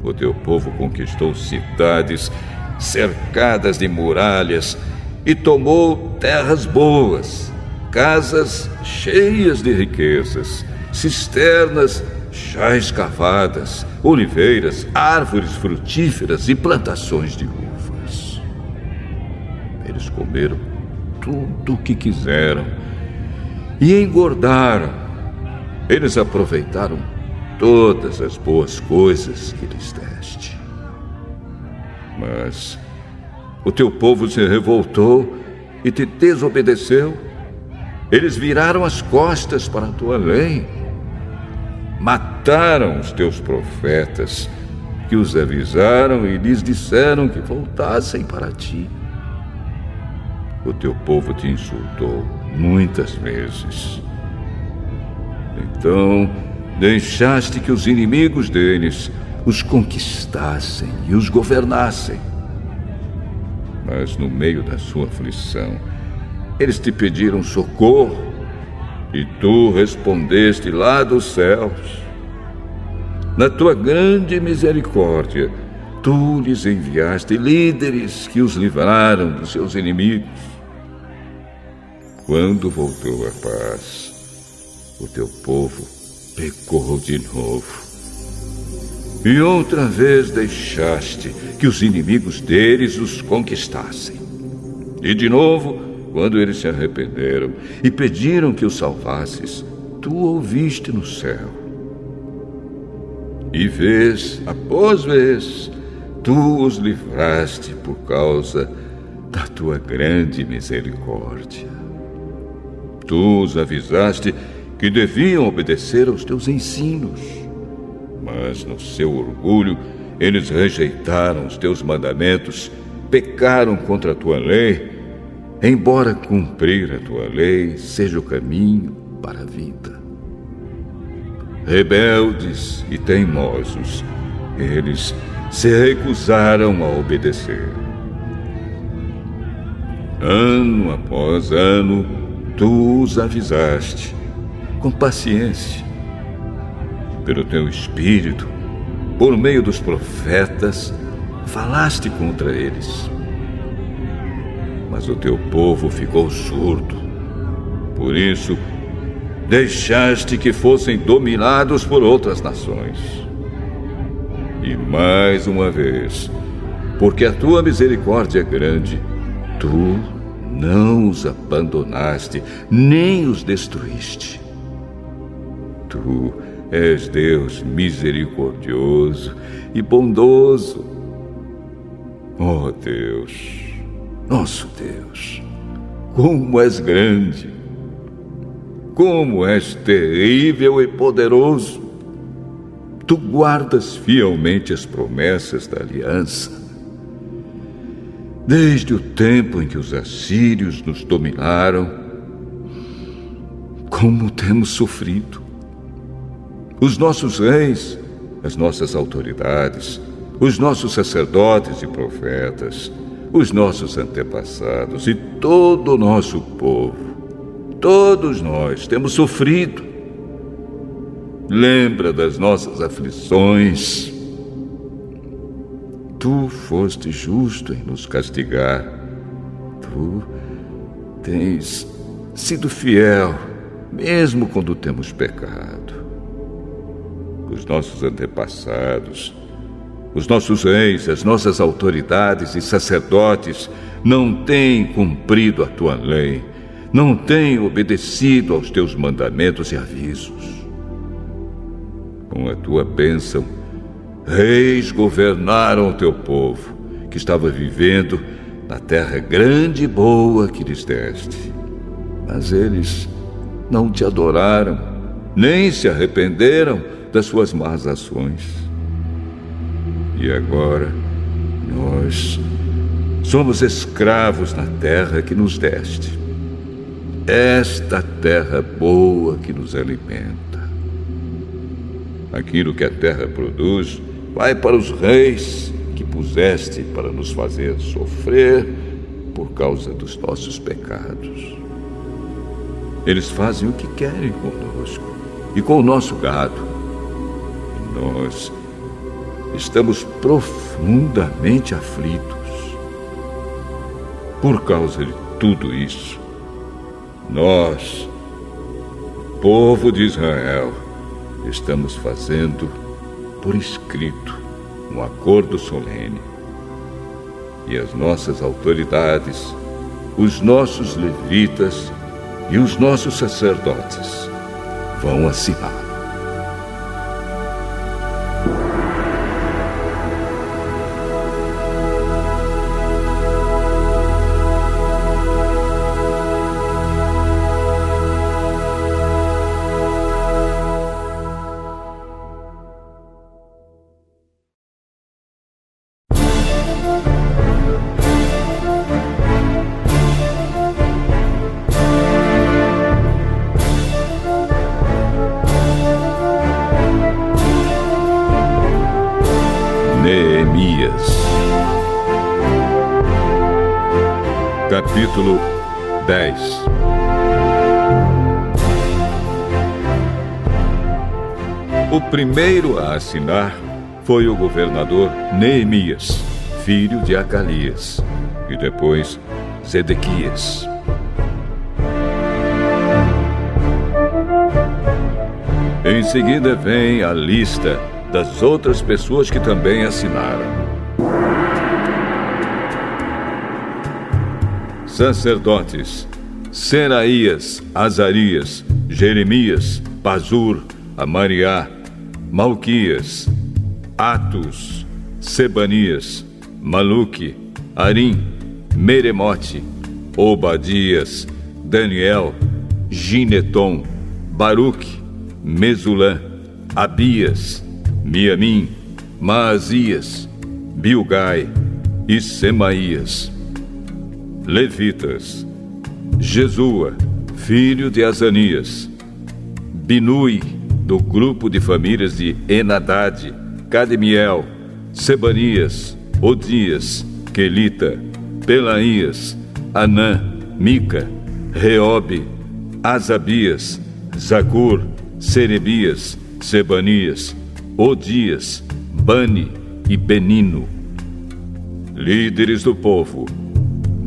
O teu povo conquistou cidades cercadas de muralhas e tomou terras boas, casas cheias de riquezas, cisternas já escavadas, oliveiras, árvores frutíferas e plantações de uvas. Eles comeram tudo o que quiseram e engordaram. Eles aproveitaram todas as boas coisas que lhes deste. Mas o teu povo se revoltou e te desobedeceu. Eles viraram as costas para a tua lei. Mataram os teus profetas, que os avisaram e lhes disseram que voltassem para ti. O teu povo te insultou muitas vezes. Então, deixaste que os inimigos deles os conquistassem e os governassem. Mas no meio da sua aflição, eles te pediram socorro e tu respondeste lá dos céus. Na tua grande misericórdia, tu lhes enviaste líderes que os livraram dos seus inimigos. Quando voltou a paz, o teu povo pecou de novo. E outra vez deixaste que os inimigos deles os conquistassem. E de novo, quando eles se arrependeram e pediram que os salvasses, tu ouviste no céu. E vez após vez, tu os livraste por causa da tua grande misericórdia. Tu os avisaste que deviam obedecer aos teus ensinos, mas no seu orgulho eles rejeitaram os teus mandamentos, pecaram contra a tua lei, embora cumprir a tua lei seja o caminho para a vida. Rebeldes e teimosos, eles se recusaram a obedecer. Ano após ano, tu os avisaste, com paciência. Pelo teu espírito, por meio dos profetas, falaste contra eles. Mas o teu povo ficou surdo. Por isso, deixaste que fossem dominados por outras nações. E mais uma vez, porque a tua misericórdia é grande. Tu não os abandonaste, nem os destruíste. Tu és Deus misericordioso e bondoso. Oh Deus, nosso Deus, como és grande, como és terrível e poderoso. Tu guardas fielmente as promessas da aliança. Desde o tempo em que os assírios nos dominaram, como temos sofrido. Os nossos reis, as nossas autoridades, os nossos sacerdotes e profetas, os nossos antepassados e todo o nosso povo, todos nós temos sofrido. Lembra das nossas aflições. Tu foste justo em nos castigar. Tu tens sido fiel, mesmo quando temos pecado. Os nossos antepassados, os nossos reis, as nossas autoridades e sacerdotes não têm cumprido a tua lei, não têm obedecido aos teus mandamentos e avisos. Com a tua bênção, reis governaram o teu povo, que estava vivendo na terra grande e boa que lhes deste. Mas eles não te adoraram, nem se arrependeram das suas más ações. E agora, nós somos escravos na terra que nos deste. Esta terra boa que nos alimenta. Aquilo que a terra produz vai para os reis que puseste para nos fazer sofrer por causa dos nossos pecados. Eles fazem o que querem conosco e com o nosso gado. E nós estamos profundamente aflitos. Por causa de tudo isso, nós, o povo de Israel, estamos fazendo por escrito um acordo solene. E as nossas autoridades, os nossos levitas e os nossos sacerdotes vão assinar. Capítulo 10. O primeiro a assinar foi o governador Neemias, filho de Acalias, e depois Zedequias. Em seguida vem a lista das outras pessoas que também assinaram. Sacerdotes: Seraías, Azarias, Jeremias, Pazur, Amariá, Malquias, Atus, Sebanias, Maluque, Arim, Meremote, Obadias, Daniel, Gineton, Baruque, Mesulã, Abias, Miamim, Maazias, Bilgai e Semaías. Levitas: Jesua, filho de Azanias, Binui, do grupo de famílias de Enadade, Cadmiel, Sebanias, Odias, Quelita, Pelaías, Anã, Mica, Reobe, Asabias, Zacur, Serebias, Sebanias, Odias, Bani e Benino. Líderes do povo: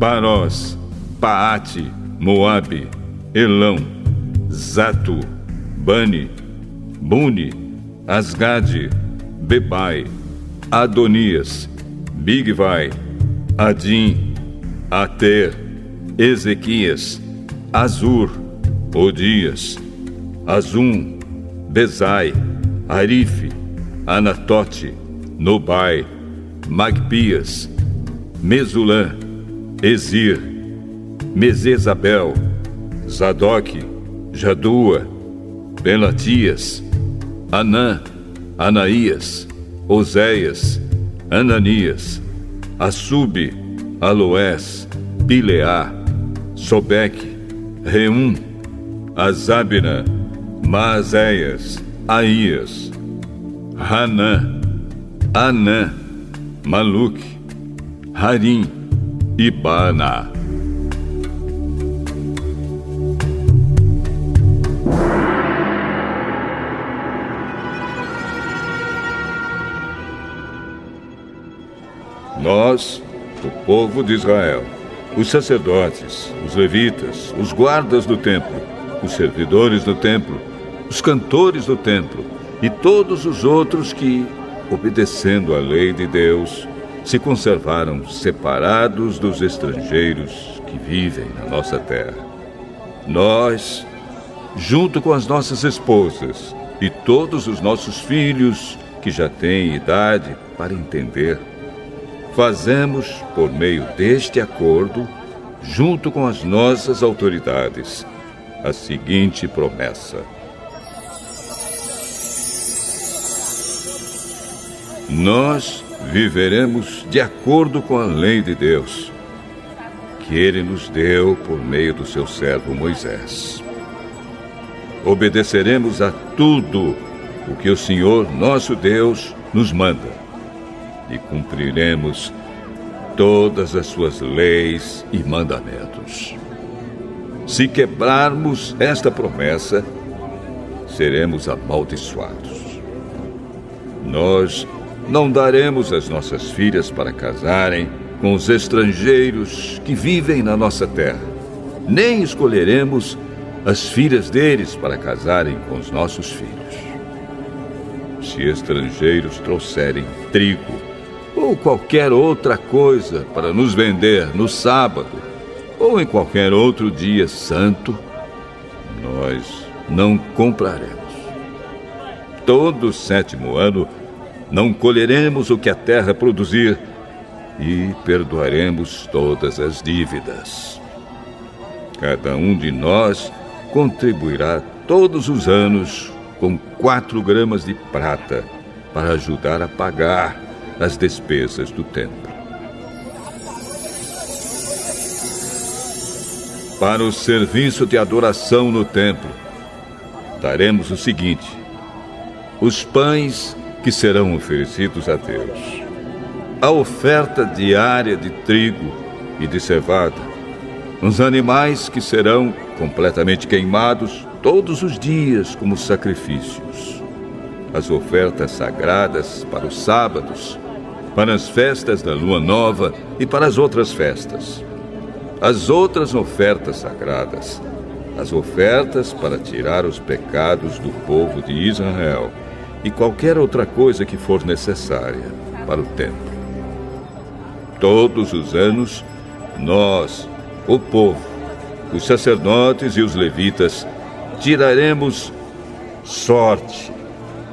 Parós, Paate, Moabe, Elão, Zato, Bani, Buni, Asgade, Bebai, Adonias, Bigvai, Adim, Ater, Ezequias, Azur, Odias, Azum, Bezai, Arife, Anatote, Nobai, Magpias, Mesulã, Ezir, Mesezabel, Zadok, Jadua, Belatias, Anã, Anaías, Oséias, Ananias, Assube, Aloés, Pileá, Sobeque, Reum, Azabina, Maazéias, Aías, Hanã, Anã, Maluque, Harim e Baana. Nós, o povo de Israel, os sacerdotes, os levitas, os guardas do templo, os servidores do templo, os cantores do templo e todos os outros que, obedecendo à lei de Deus, se conservaram separados dos estrangeiros que vivem na nossa terra. Nós, junto com as nossas esposas e todos os nossos filhos que já têm idade para entender, fazemos, por meio deste acordo, junto com as nossas autoridades, a seguinte promessa: nós viveremos de acordo com a lei de Deus, que Ele nos deu por meio do seu servo Moisés. Obedeceremos a tudo o que o Senhor, nosso Deus, nos manda, e cumpriremos todas as suas leis e mandamentos. Se quebrarmos esta promessa, seremos amaldiçoados. Nós não daremos as nossas filhas para casarem com os estrangeiros que vivem na nossa terra, nem escolheremos as filhas deles para casarem com os nossos filhos. Se estrangeiros trouxerem trigo ou qualquer outra coisa para nos vender no sábado ou em qualquer outro dia santo, nós não compraremos. Todo o 7º ano não colheremos o que a terra produzir e perdoaremos todas as dívidas. Cada um de nós contribuirá todos os anos com 4 gramas de prata para ajudar a pagar as despesas do templo. Para o serviço de adoração no templo, daremos o seguinte: os pães que serão oferecidos a Deus, a oferta diária de trigo e de cevada, os animais que serão completamente queimados todos os dias como sacrifícios, as ofertas sagradas para os sábados, para as festas da lua nova e para as outras festas, as outras ofertas sagradas, as ofertas para tirar os pecados do povo de Israel e qualquer outra coisa que for necessária para o templo. Todos os anos, nós, o povo, os sacerdotes e os levitas, tiraremos sorte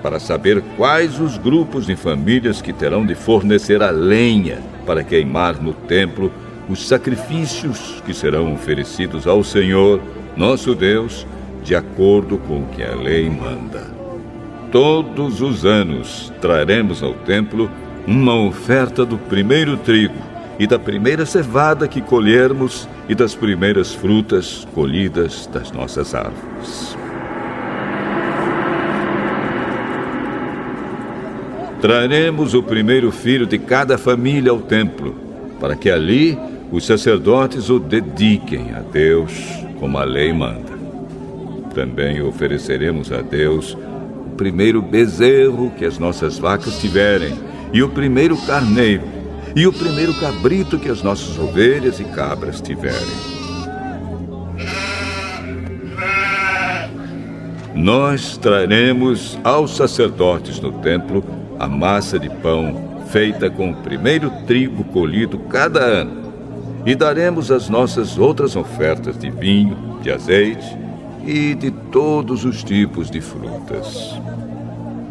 para saber quais os grupos de famílias que terão de fornecer a lenha para queimar no templo os sacrifícios que serão oferecidos ao Senhor, nosso Deus, de acordo com o que a lei manda. Todos os anos traremos ao templo uma oferta do primeiro trigo e da primeira cevada que colhermos e das primeiras frutas colhidas das nossas árvores. Traremos o primeiro filho de cada família ao templo, para que ali os sacerdotes o dediquem a Deus, como a lei manda. Também ofereceremos a Deus o primeiro bezerro que as nossas vacas tiverem, e o primeiro carneiro, e o primeiro cabrito que as nossas ovelhas e cabras tiverem. Nós traremos aos sacerdotes no templo a massa de pão feita com o primeiro trigo colhido cada ano, e daremos as nossas outras ofertas de vinho, de azeite e de todos os tipos de frutas.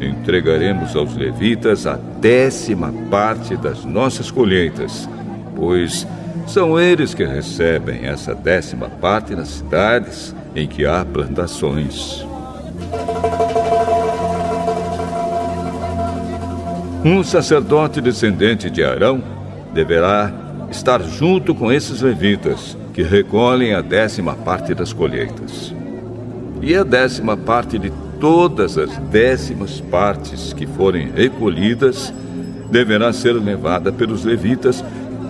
Entregaremos aos levitas a 10ª parte das nossas colheitas, pois são eles que recebem essa 10ª parte nas cidades em que há plantações. Um sacerdote descendente de Arão deverá estar junto com esses levitas que recolhem a 10ª parte das colheitas. E a 10ª parte de todas as 10ª partes que forem recolhidas deverá ser levada pelos levitas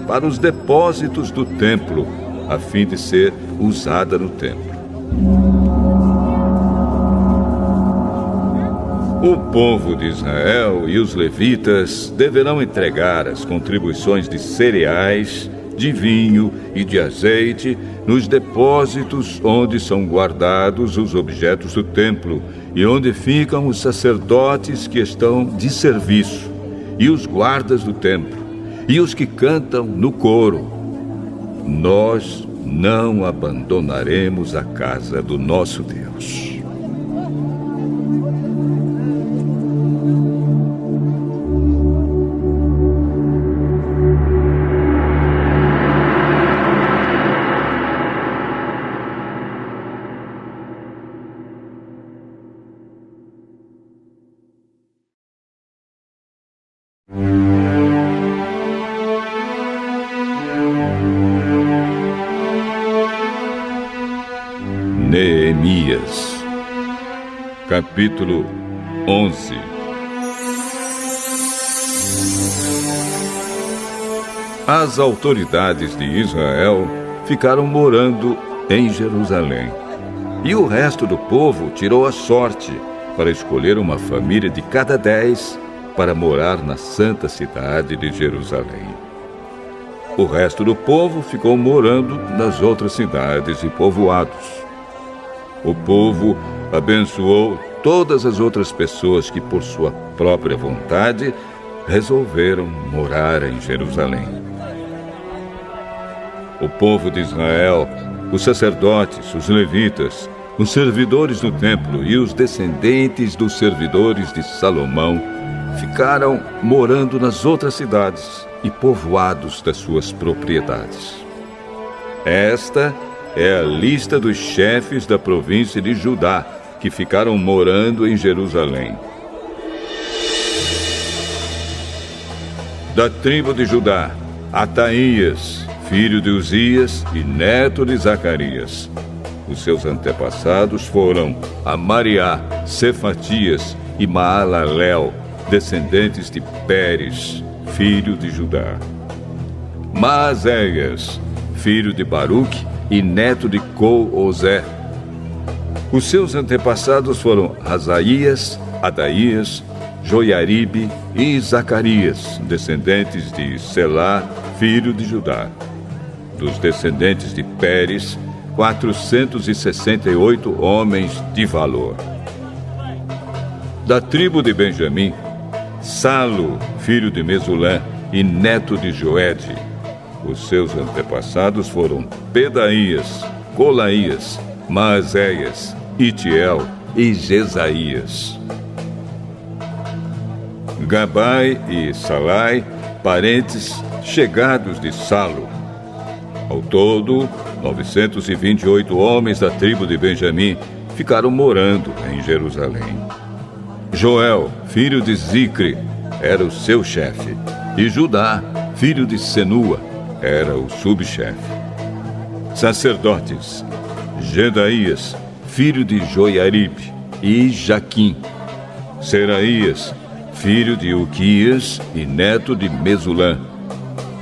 para os depósitos do templo, a fim de ser usada no templo. O povo de Israel e os levitas deverão entregar as contribuições de cereais, de vinho e de azeite nos depósitos onde são guardados os objetos do templo e onde ficam os sacerdotes que estão de serviço, e os guardas do templo, e os que cantam no coro. Nós não abandonaremos a casa do nosso Deus. Neemias, capítulo 11. As autoridades de Israel ficaram morando em Jerusalém, e o resto do povo tirou a sorte para escolher uma família de cada 10 para morar na santa cidade de Jerusalém. O resto do povo ficou morando nas outras cidades e povoados. O povo abençoou todas as outras pessoas que, por sua própria vontade, resolveram morar em Jerusalém. O povo de Israel, os sacerdotes, os levitas, os servidores do templo e os descendentes dos servidores de Salomão ficaram morando nas outras cidades e povoados das suas propriedades. Esta é a lista dos chefes da província de Judá, que ficaram morando em Jerusalém. Da tribo de Judá, Ataías, filho de Uzias e neto de Zacarias. Os seus antepassados foram Amariá, Cefatias e Maalalel, descendentes de Pérez, filho de Judá. Maazéias, filho de Baruque e neto de Col-Ozé. Os seus antepassados foram Asaías, Adaías, Joiaribe e Zacarias, descendentes de Selá, filho de Judá. Dos descendentes de Pérez, 468 homens de valor. Da tribo de Benjamim, Salo, filho de Mesulã e neto de Joede. Os seus antepassados foram Pedaías, Colaías, Maazéias, Itiel e Jesaías. Gabai e Salai, parentes chegados de Salo. Ao todo, 928 homens da tribo de Benjamim ficaram morando em Jerusalém. Joel, filho de Zicre, era o seu chefe, e Judá, filho de Senua, era o subchefe. Sacerdotes: Gedaías, filho de Joiaribe, e Jaquim. Seraías, filho de Uquias e neto de Mesulã.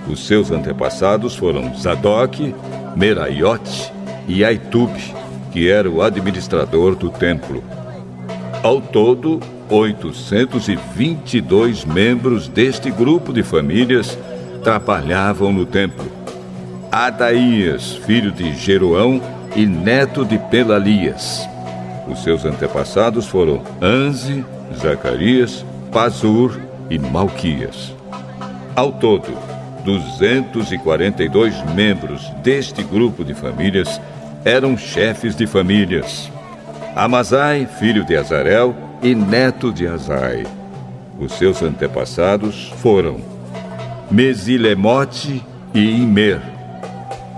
Os seus antepassados foram Zadoque, Meraiote e Aitube, que era o administrador do templo. Ao todo, 822 membros deste grupo de famílias trabalhavam no templo. Adaías, filho de Jeroão e neto de Pelalias. Os seus antepassados foram Anze, Zacarias, Pazur e Malquias. Ao todo, 242 membros deste grupo de famílias eram chefes de famílias. Amazai, filho de Azarel e neto de Azai. Os seus antepassados foram Mesilemote e Imer.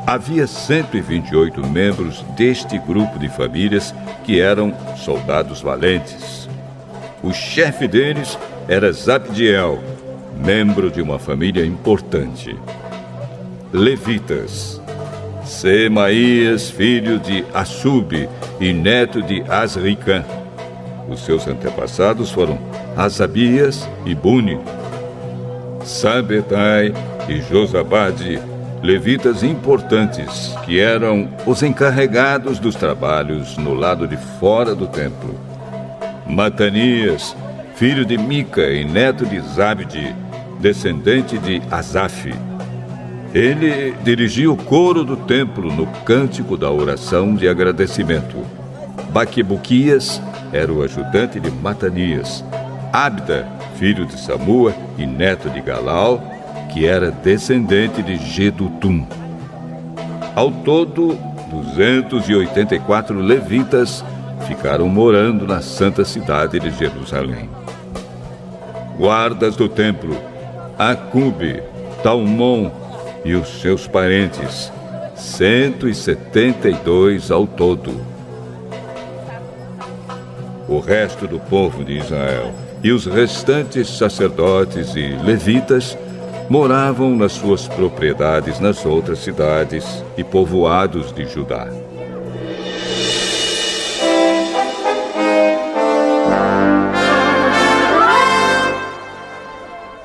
Havia 128 membros deste grupo de famílias que eram soldados valentes. O chefe deles era Zabdiel, membro de uma família importante. Levitas. Semaías, filho de Assub e neto de Asricã. Os seus antepassados foram Asabias e Buni. Sabetai e Josabade, levitas importantes, que eram os encarregados dos trabalhos no lado de fora do templo. Matanias, filho de Mica e neto de Zabde, descendente de Asaf. Ele dirigia o coro do templo no cântico da oração de agradecimento. Baquebuquias era o ajudante de Matanias. Abda, filho de Samua e neto de Galal, que era descendente de Gedutum. Ao todo, 284 levitas ficaram morando na santa cidade de Jerusalém. Guardas do templo, Acube, Talmon e os seus parentes, 172 ao todo. O resto do povo de Israel e os restantes sacerdotes e levitas moravam nas suas propriedades nas outras cidades e povoados de Judá.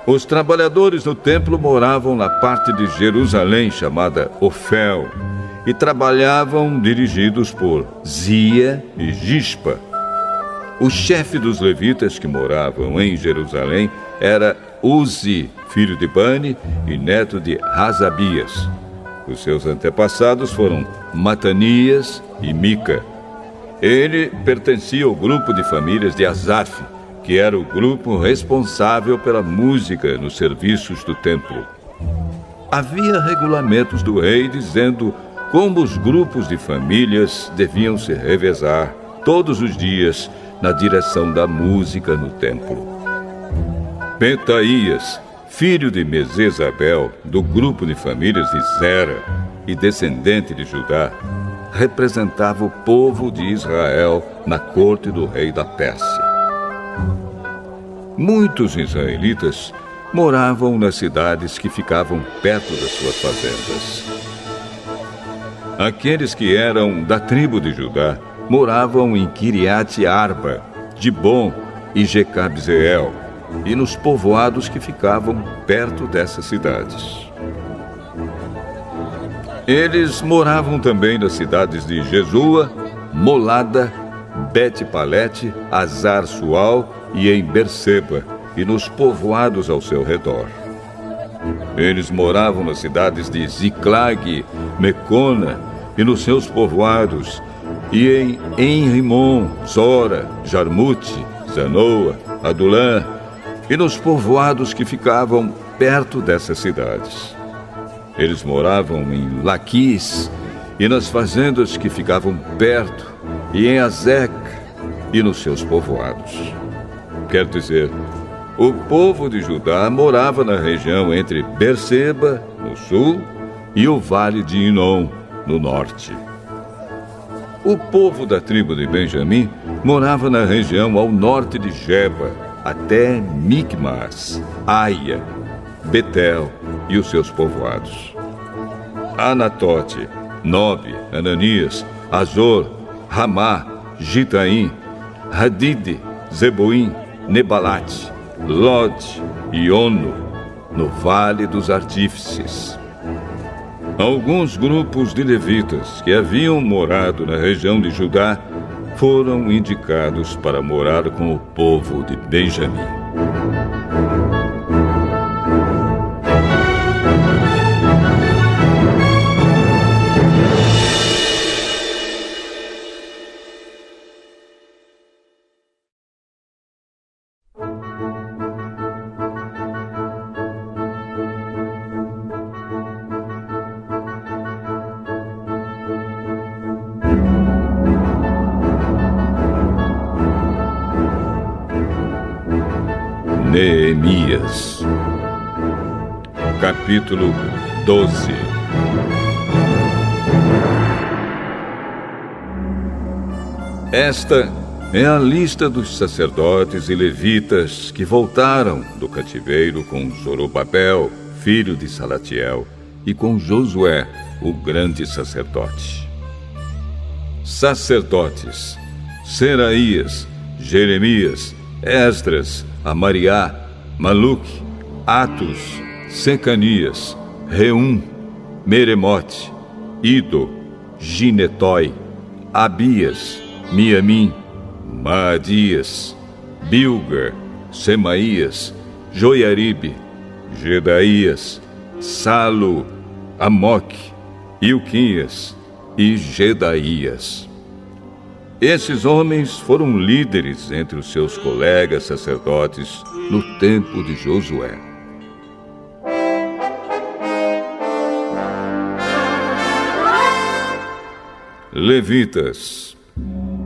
Os trabalhadores do templo moravam na parte de Jerusalém chamada Ofel e trabalhavam dirigidos por Zia e Gispa. O chefe dos levitas que moravam em Jerusalém era Uzi, filho de Bani e neto de Razabias. Os seus antepassados foram Matanias e Mica. Ele pertencia ao grupo de famílias de Asaf, que era o grupo responsável pela música nos serviços do templo. Havia regulamentos do rei dizendo como os grupos de famílias deviam se revezar todos os dias na direção da música no templo. Petaías, filho de Mesesabel, do grupo de famílias de Zera e descendente de Judá, representava o povo de Israel na corte do rei da Pérsia. Muitos israelitas moravam nas cidades que ficavam perto das suas fazendas. Aqueles que eram da tribo de Judá moravam em Kiriat Arba, Dibon e Jecabzeel, e nos povoados que ficavam perto dessas cidades. Eles moravam também nas cidades de Jesua, Molada, Bet-Palete, Azar-Sual e em Berseba, e nos povoados ao seu redor. Eles moravam nas cidades de Ziclag, Mecona e nos seus povoados, e em Enrimon, Zora, Jarmute, Zanoa, Adulã, e nos povoados que ficavam perto dessas cidades. Eles moravam em Laquis e nas fazendas que ficavam perto, e em Azec e nos seus povoados. Quer dizer, o povo de Judá morava na região entre Berseba, no sul, e o vale de Inom, no norte. O povo da tribo de Benjamim morava na região ao norte de Geba, até Micmas, Aia, Betel e os seus povoados. Anatote, Nobe, Ananias, Azor, Ramá, Gitaim, Hadide, Zeboim, Nebalate, Lod e Ono, no Vale dos Artífices. Alguns grupos de levitas que haviam morado na região de Judá foram indicados para morar com o povo de Benjamim. Zacarias. Capítulo 12. Esta é a lista dos sacerdotes e levitas que voltaram do cativeiro com Zorobabel, filho de Salatiel, e com Josué, o grande sacerdote. Sacerdotes: Seraías, Jeremias, Esdras, Amariá, Maluque, Atos, Secanias, Reum, Meremote, Ido, Ginetói, Abias, Miamim, Maadias, Bilga, Semaías, Joiaribe, Gedaías, Salo, Amoque, Ilquias e Gedaías. Esses homens foram líderes entre os seus colegas sacerdotes no tempo de Josué. Levitas: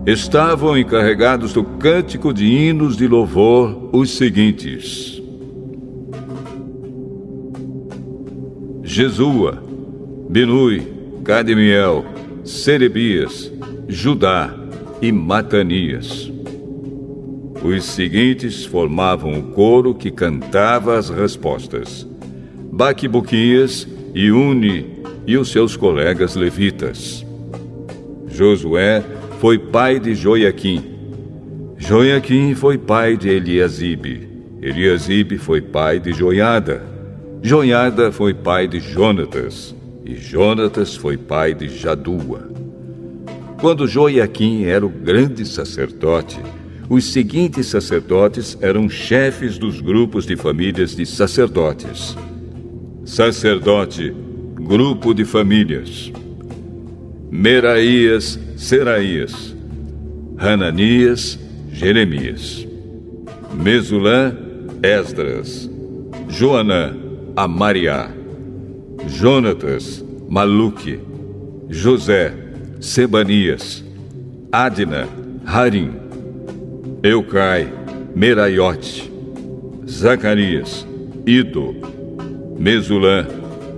estavam encarregados do cântico de hinos de louvor os seguintes: Jesua, Binui, Cadmiel, Serebias, Judá e Matanias. Os seguintes formavam o coro que cantava as respostas: Baquibuquias e Uni e os seus colegas levitas. Josué foi pai de Joiaquim. Joiaquim foi pai de Eliasibe. Eliasibe foi pai de Joiada. Joiada foi pai de Jonatas. E Jonatas foi pai de Jadua. Quando Joiaquim era o grande sacerdote, os seguintes sacerdotes eram chefes dos grupos de famílias de sacerdotes. Sacerdote, grupo de famílias: Meraías, Seraías, Hananias, Jeremias, Mesulã, Esdras, Joanã, Amariá, Jonatas, Maluque, José, Sebanias, Adna, Harim, Eucai, Meraiote, Zacarias, Ido, Mesulã,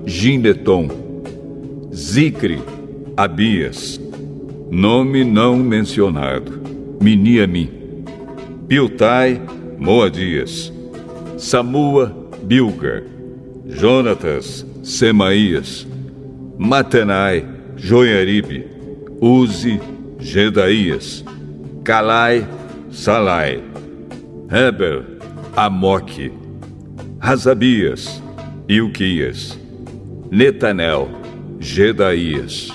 Gineton, Zicre, Abias, nome não mencionado, Miniamim, Piltai, Moadias, Samua, Bilga, Jonatas, Semaías, Matenai, Joiaribe, Uzi, Gedaías, Calai, Salai, Heber, Amoque, Razabias, Ilquias, Netanel, Gedaías.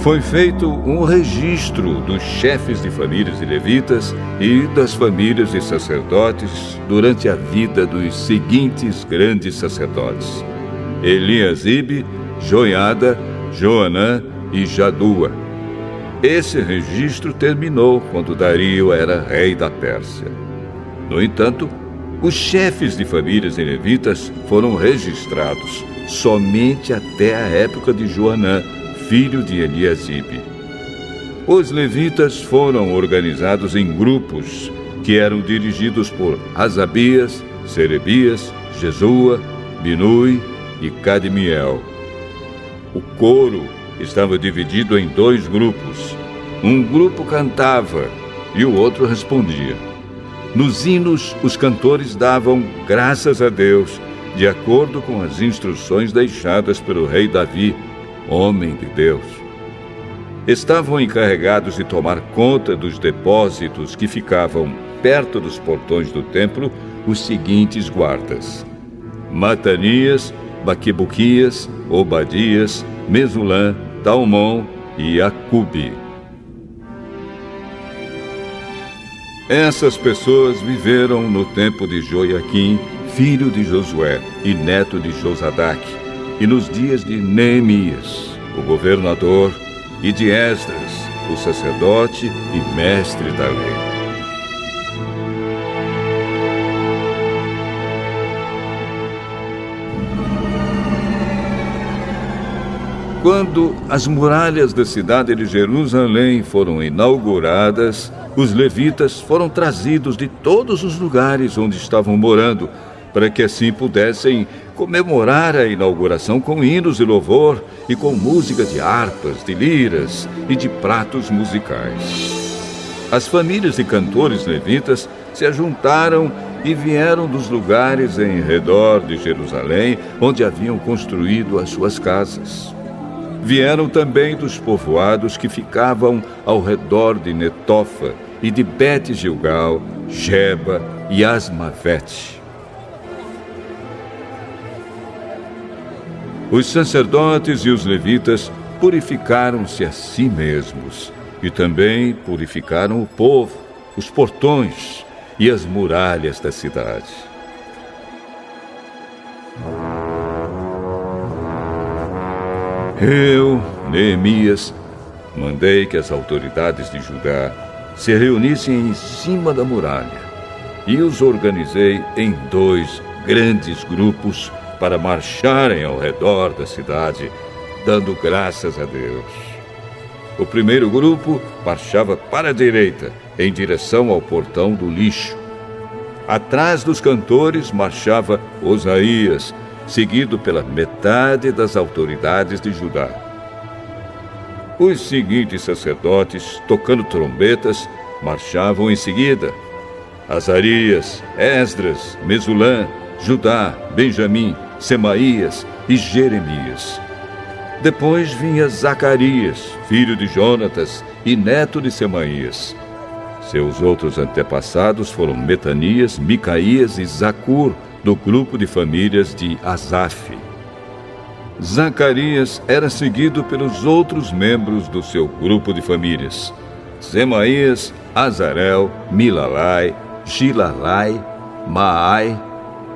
Foi feito um registro dos chefes de famílias e levitas e das famílias de sacerdotes durante a vida dos seguintes grandes sacerdotes: Eliasibe, Joiada, Joanã e Jadua. Esse registro terminou quando Dario era rei da Pérsia. No entanto, os chefes de famílias e levitas foram registrados somente até a época de Joanã, filho de Eliasibe. Os levitas foram organizados em grupos que eram dirigidos por Asabias, Serebias, Jesua, Binui e Cadmiel. O coro estava dividido em dois grupos. Um grupo cantava e o outro respondia. Nos hinos, os cantores davam graças a Deus, de acordo com as instruções deixadas pelo rei Davi, homem de Deus. Estavam encarregados de tomar conta dos depósitos que ficavam perto dos portões do templo os seguintes guardas: Matanias, Baquibuquias, Obadias, Mesulã, Talmon e Acube. Essas pessoas viveram no tempo de Joiaquim, filho de Josué e neto de Josadaque, e nos dias de Neemias, o governador, e de Esdras, o sacerdote e mestre da lei. Quando as muralhas da cidade de Jerusalém foram inauguradas, os levitas foram trazidos de todos os lugares onde estavam morando, para que assim pudessem comemorar a inauguração com hinos de louvor e com música de harpas, de liras e de pratos musicais. As famílias de cantores levitas se ajuntaram e vieram dos lugares em redor de Jerusalém, onde haviam construído as suas casas. Vieram também dos povoados que ficavam ao redor de Netofa e de Bet-Gilgal, Geba e Asmavete. Os sacerdotes e os levitas purificaram-se a si mesmos e também purificaram o povo, os portões e as muralhas da cidade. Eu, Neemias, mandei que as autoridades de Judá se reunissem em cima da muralha e os organizei em 2 grandes grupos para marcharem ao redor da cidade, dando graças a Deus. O primeiro grupo marchava para a direita, em direção ao portão do lixo. Atrás dos cantores marchava Osaías, seguido pela metade das autoridades de Judá. Os seguintes sacerdotes, tocando trombetas, marchavam em seguida: Azarias, Esdras, Mesulã, Judá, Benjamim, Semaías e Jeremias. Depois vinha Zacarias, filho de Jonatas e neto de Semaías. Seus outros antepassados foram Metanias, Micaías e Zacur, do grupo de famílias de Asaf. Zacarias era seguido pelos outros membros do seu grupo de famílias: Semaías, Azarel, Milalai, Gilalai, Maai,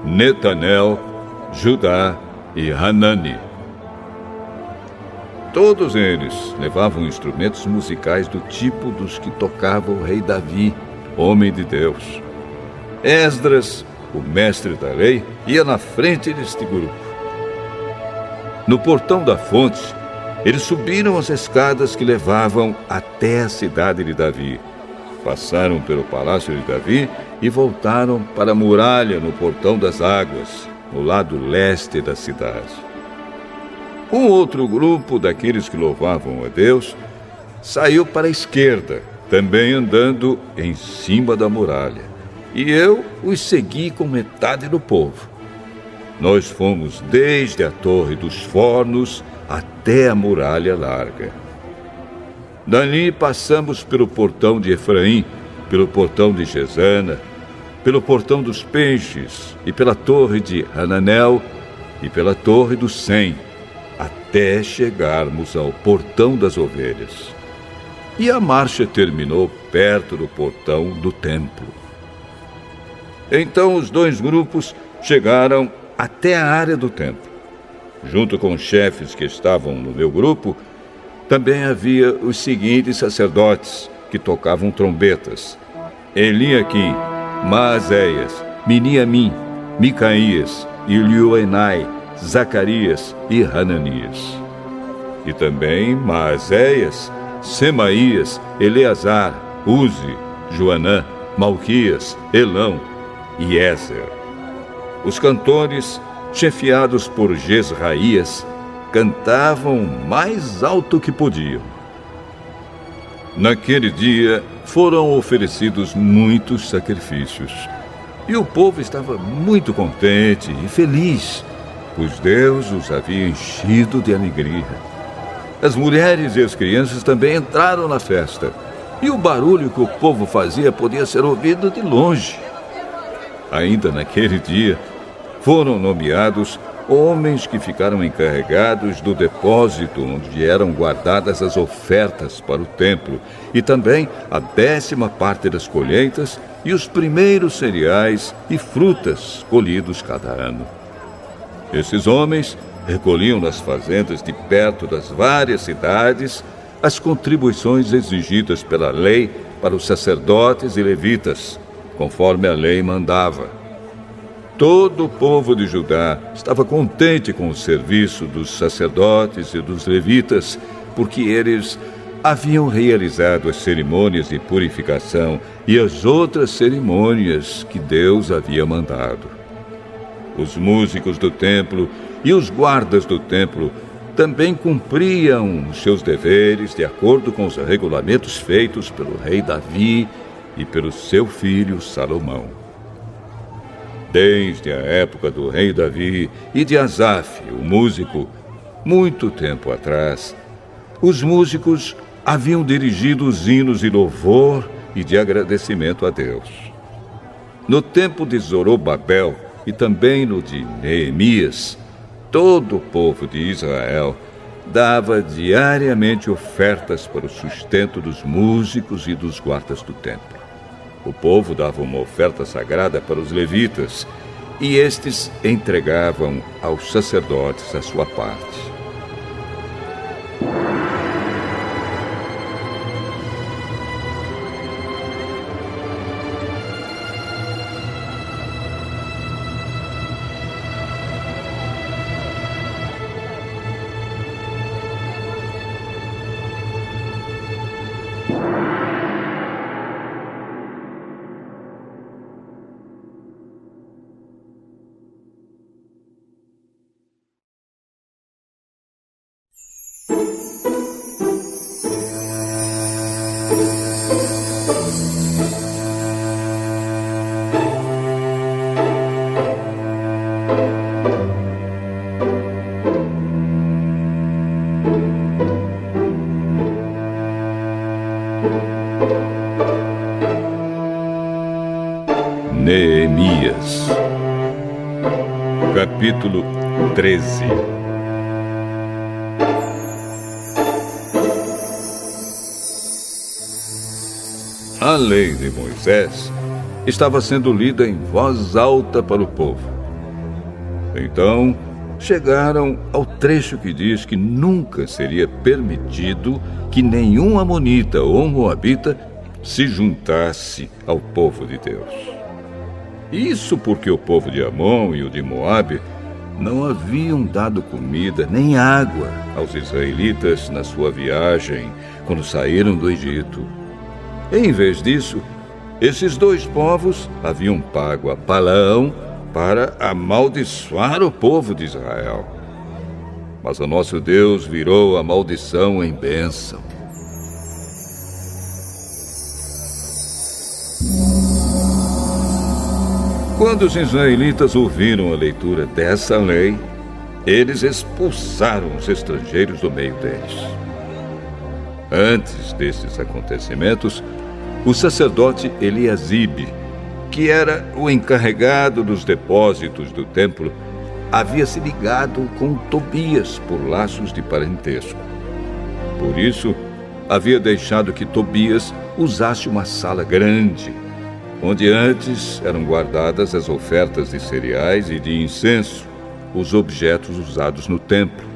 Netanel, Judá e Hanani. Todos eles levavam instrumentos musicais do tipo dos que tocava o rei Davi, homem de Deus. Esdras, o mestre da lei, ia na frente deste grupo. No portão da fonte, eles subiram as escadas que levavam até a cidade de Davi. Passaram pelo palácio de Davi e voltaram para a muralha no portão das águas, no lado leste da cidade. Um outro grupo daqueles que louvavam a Deus saiu para a esquerda, também andando em cima da muralha. E eu os segui com metade do povo. Nós fomos desde a Torre dos Fornos até a Muralha Larga. Dali passamos pelo portão de Efraim, pelo portão de Gesana, pelo portão dos Peixes e pela Torre de Hananel e pela Torre do Sem, até chegarmos ao portão das Ovelhas. E a marcha terminou perto do portão do templo. Então os 2 grupos chegaram até a área do templo. Junto com os chefes que estavam no meu grupo, também havia os seguintes sacerdotes que tocavam trombetas: Eliaquim, Maazéias, Miniamim, Micaías, Ilioenai, Zacarias e Hananias. E também Maazéias, Semaías, Eleazar, Uzi, Joanã, Malquias, Elão e Ézer. Os cantores, chefiados por Jezraías, cantavam mais alto que podiam. Naquele dia foram oferecidos muitos sacrifícios, e o povo estava muito contente e feliz, pois Deus os havia enchido de alegria. As mulheres e as crianças também entraram na festa, e o barulho que o povo fazia podia ser ouvido de longe. Ainda naquele dia, foram nomeados homens que ficaram encarregados do depósito onde eram guardadas as ofertas para o templo, e também a 10ª parte das colheitas e os primeiros cereais e frutas colhidos cada ano. Esses homens recolhiam nas fazendas de perto das várias cidades as contribuições exigidas pela lei para os sacerdotes e levitas, conforme a lei mandava. Todo o povo de Judá estava contente com o serviço dos sacerdotes e dos levitas, porque eles haviam realizado as cerimônias de purificação e as outras cerimônias que Deus havia mandado. Os músicos do templo e os guardas do templo também cumpriam os seus deveres de acordo com os regulamentos feitos pelo rei Davi e pelo seu filho Salomão. Desde a época do rei Davi e de Asaf, o músico, muito tempo atrás, os músicos haviam dirigido os hinos de louvor e de agradecimento a Deus. No tempo de Zorobabel e também no de Neemias, todo o povo de Israel dava diariamente ofertas para o sustento dos músicos e dos guardas do templo. O povo dava uma oferta sagrada para os levitas e estes entregavam aos sacerdotes a sua parte. Neemias, capítulo 13. A lei de Moisés estava sendo lida em voz alta para o povo. Então, chegaram ao trecho que diz que nunca seria permitido que nenhum amonita ou moabita se juntasse ao povo de Deus. Isso porque o povo de Amon e o de Moabe não haviam dado comida nem água aos israelitas na sua viagem quando saíram do Egito. Em vez disso, esses dois povos haviam pago a Balaão para amaldiçoar o povo de Israel. Mas o nosso Deus virou a maldição em bênção. Quando os israelitas ouviram a leitura dessa lei, eles expulsaram os estrangeiros do meio deles. Antes desses acontecimentos, o sacerdote Eliasibe, que era o encarregado dos depósitos do templo, havia se ligado com Tobias por laços de parentesco. Por isso, havia deixado que Tobias usasse uma sala grande, onde antes eram guardadas as ofertas de cereais e de incenso, os objetos usados no templo,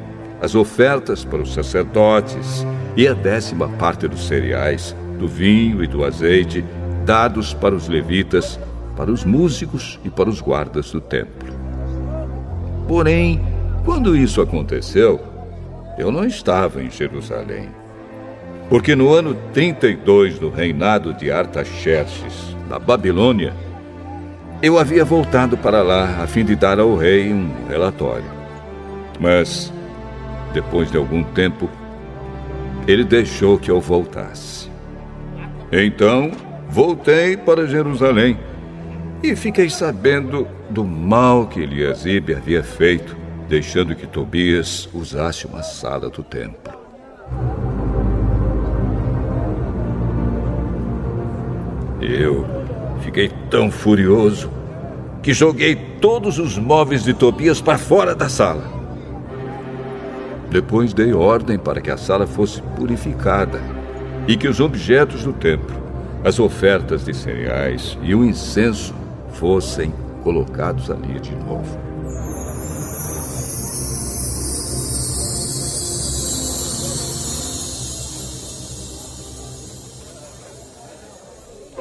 as ofertas para os sacerdotes e a 10ª dos cereais, do vinho e do azeite, dados para os levitas, para os músicos e para os guardas do templo. Porém, quando isso aconteceu, eu não estava em Jerusalém, porque no ano 32 do reinado de Artaxerxes, da Babilônia, eu havia voltado para lá a fim de dar ao rei um relatório. Mas, depois de algum tempo, ele deixou que eu voltasse. Então, voltei para Jerusalém e fiquei sabendo do mal que Eliasibe havia feito, deixando que Tobias usasse uma sala do templo. Eu fiquei tão furioso que joguei todos os móveis de Tobias para fora da sala. Depois dei ordem para que a sala fosse purificada e que os objetos do templo, as ofertas de cereais e o incenso fossem colocados ali de novo.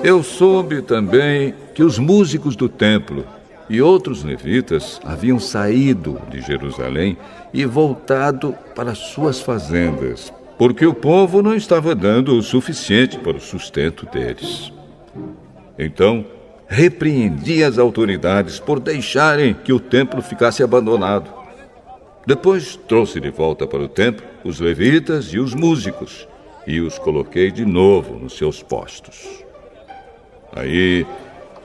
Eu soube também que os músicos do templo e outros levitas haviam saído de Jerusalém e voltado para suas fazendas, porque o povo não estava dando o suficiente para o sustento deles. Então, repreendi as autoridades por deixarem que o templo ficasse abandonado. Depois trouxe de volta para o templo os levitas e os músicos e os coloquei de novo nos seus postos. Aí,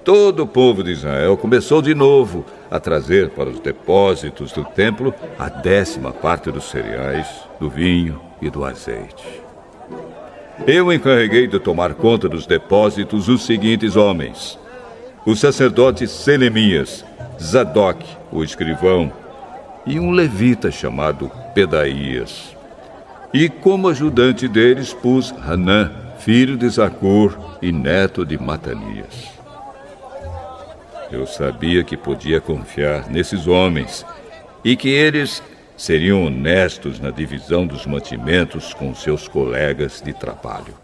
todo o povo de Israel começou de novo a trazer para os depósitos do templo a 10ª parte dos cereais, do vinho e do azeite. Eu encarreguei de tomar conta dos depósitos os seguintes homens: o sacerdote Selemias, Zadok, o escrivão, e um levita chamado Pedaías. E como ajudante deles pus Hanã, filho de Zacur e neto de Matanias. Eu sabia que podia confiar nesses homens e que eles seriam honestos na divisão dos mantimentos com seus colegas de trabalho.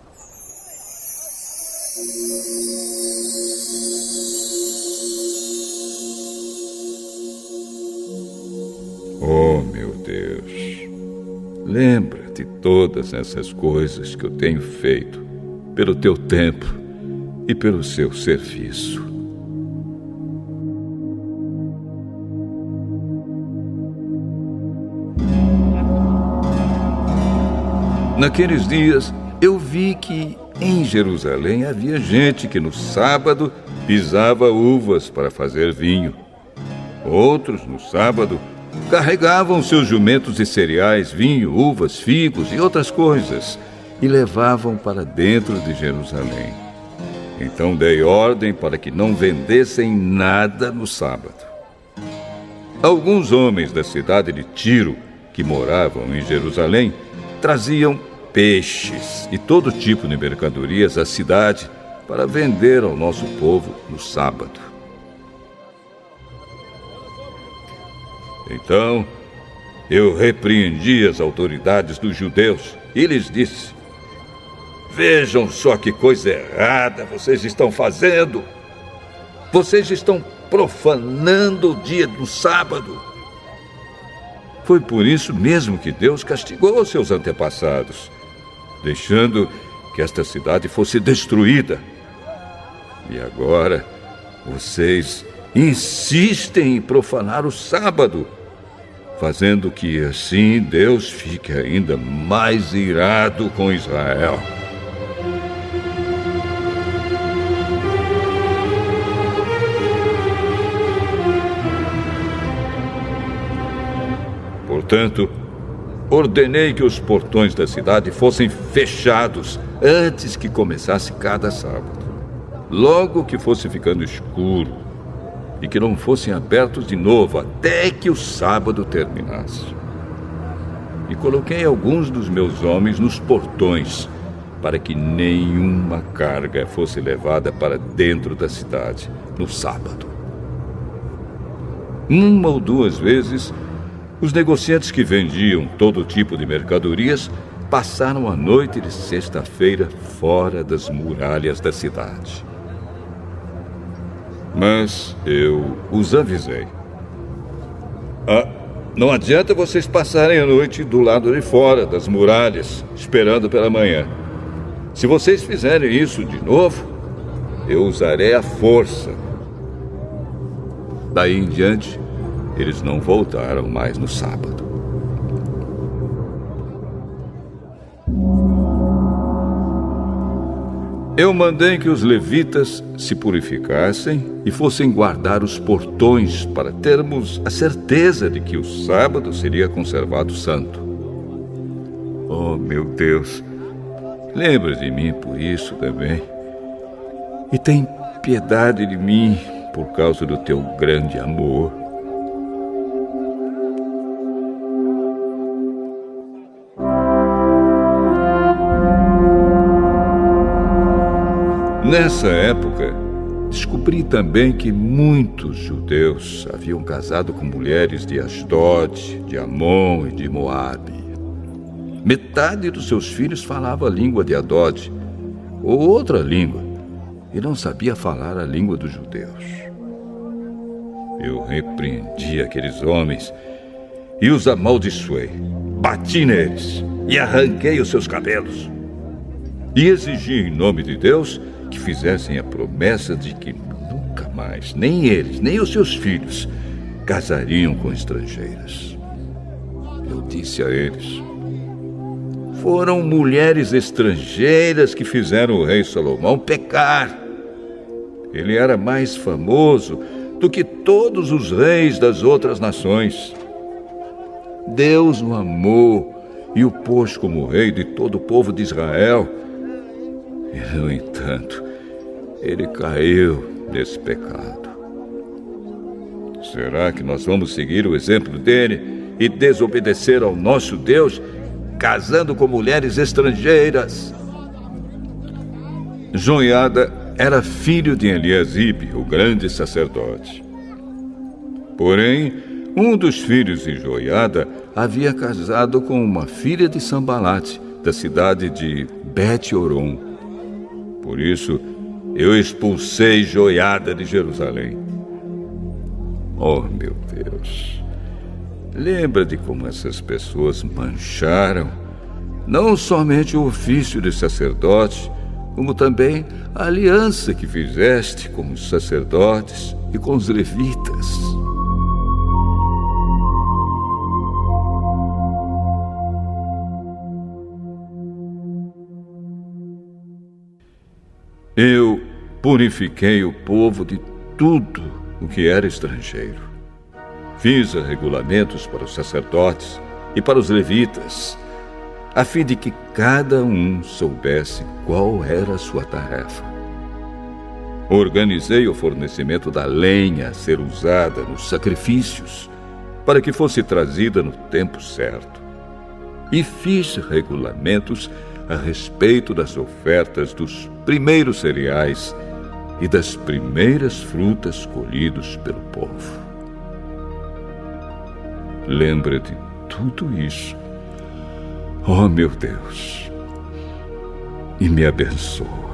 Oh, meu Deus, lembra de todas essas coisas que eu tenho feito pelo teu templo e pelo seu serviço. Naqueles dias, eu vi que em Jerusalém havia gente que no sábado pisava uvas para fazer vinho. Outros, no sábado, carregavam seus jumentos de cereais, vinho, uvas, figos e outras coisas e levavam para dentro de Jerusalém. Então dei ordem para que não vendessem nada no sábado. Alguns homens da cidade de Tiro, que moravam em Jerusalém, traziam peixes e todo tipo de mercadorias à cidade para vender ao nosso povo no sábado. Então, eu repreendi as autoridades dos judeus e lhes disse: vejam só que coisa errada vocês estão fazendo. Vocês estão profanando o dia do sábado. Foi por isso mesmo que Deus castigou seus antepassados, deixando que esta cidade fosse destruída. E agora, vocês insistem em profanar o sábado, fazendo que assim Deus fique ainda mais irado com Israel. Portanto, ordenei que os portões da cidade fossem fechados antes que começasse cada sábado, logo que fosse ficando escuro, e que não fossem abertos de novo até que o sábado terminasse. E coloquei alguns dos meus homens nos portões, para que nenhuma carga fosse levada para dentro da cidade no sábado. 1 ou 2 vezes, os negociantes que vendiam todo tipo de mercadorias passaram a noite de sexta-feira fora das muralhas da cidade. Mas eu os avisei: não adianta vocês passarem a noite do lado de fora das muralhas, esperando pela manhã. Se vocês fizerem isso de novo, eu usarei a força. Daí em diante, eles não voltaram mais no sábado. Eu mandei que os levitas se purificassem e fossem guardar os portões para termos a certeza de que o sábado seria conservado santo. Oh, meu Deus, lembra de mim por isso também. E tem piedade de mim por causa do teu grande amor. Nessa época, descobri também que muitos judeus haviam casado com mulheres de Asdod, de Amon e de Moabe. Metade dos seus filhos falava a língua de Adod, ou outra língua, e não sabia falar a língua dos judeus. eu repreendi aqueles homens e os amaldiçoei. Bati neles e arranquei os seus cabelos. E exigi em nome de Deus que fizessem a promessa de que nunca mais, nem eles, nem os seus filhos, casariam com estrangeiras. Eu disse a eles: foram mulheres estrangeiras que fizeram o rei Salomão pecar. Ele era mais famoso do que todos os reis das outras nações. Deus o amou e o pôs como rei de todo o povo de Israel. E, no entanto, ele caiu nesse pecado. Será que nós vamos seguir o exemplo dele e desobedecer ao nosso Deus, casando com mulheres estrangeiras? Joiada era filho de Eliasibe, o grande sacerdote. Porém, um dos filhos de Joiada havia casado com uma filha de Sambalate, da cidade de Bet-Horon. Por isso, eu expulsei Joiada de Jerusalém. Oh, meu Deus! Lembra de como essas pessoas mancharam não somente o ofício de sacerdote, como também a aliança que fizeste com os sacerdotes e com os levitas. Eu purifiquei o povo de tudo o que era estrangeiro. Fiz regulamentos para os sacerdotes e para os levitas, a fim de que cada um soubesse qual era a sua tarefa. Organizei o fornecimento da lenha a ser usada nos sacrifícios, para que fosse trazida no tempo certo. E fiz regulamentos a respeito das ofertas dos primeiros cereais e das primeiras frutas colhidos pelo povo. Lembra de tudo isso, oh meu Deus, e me abençoa.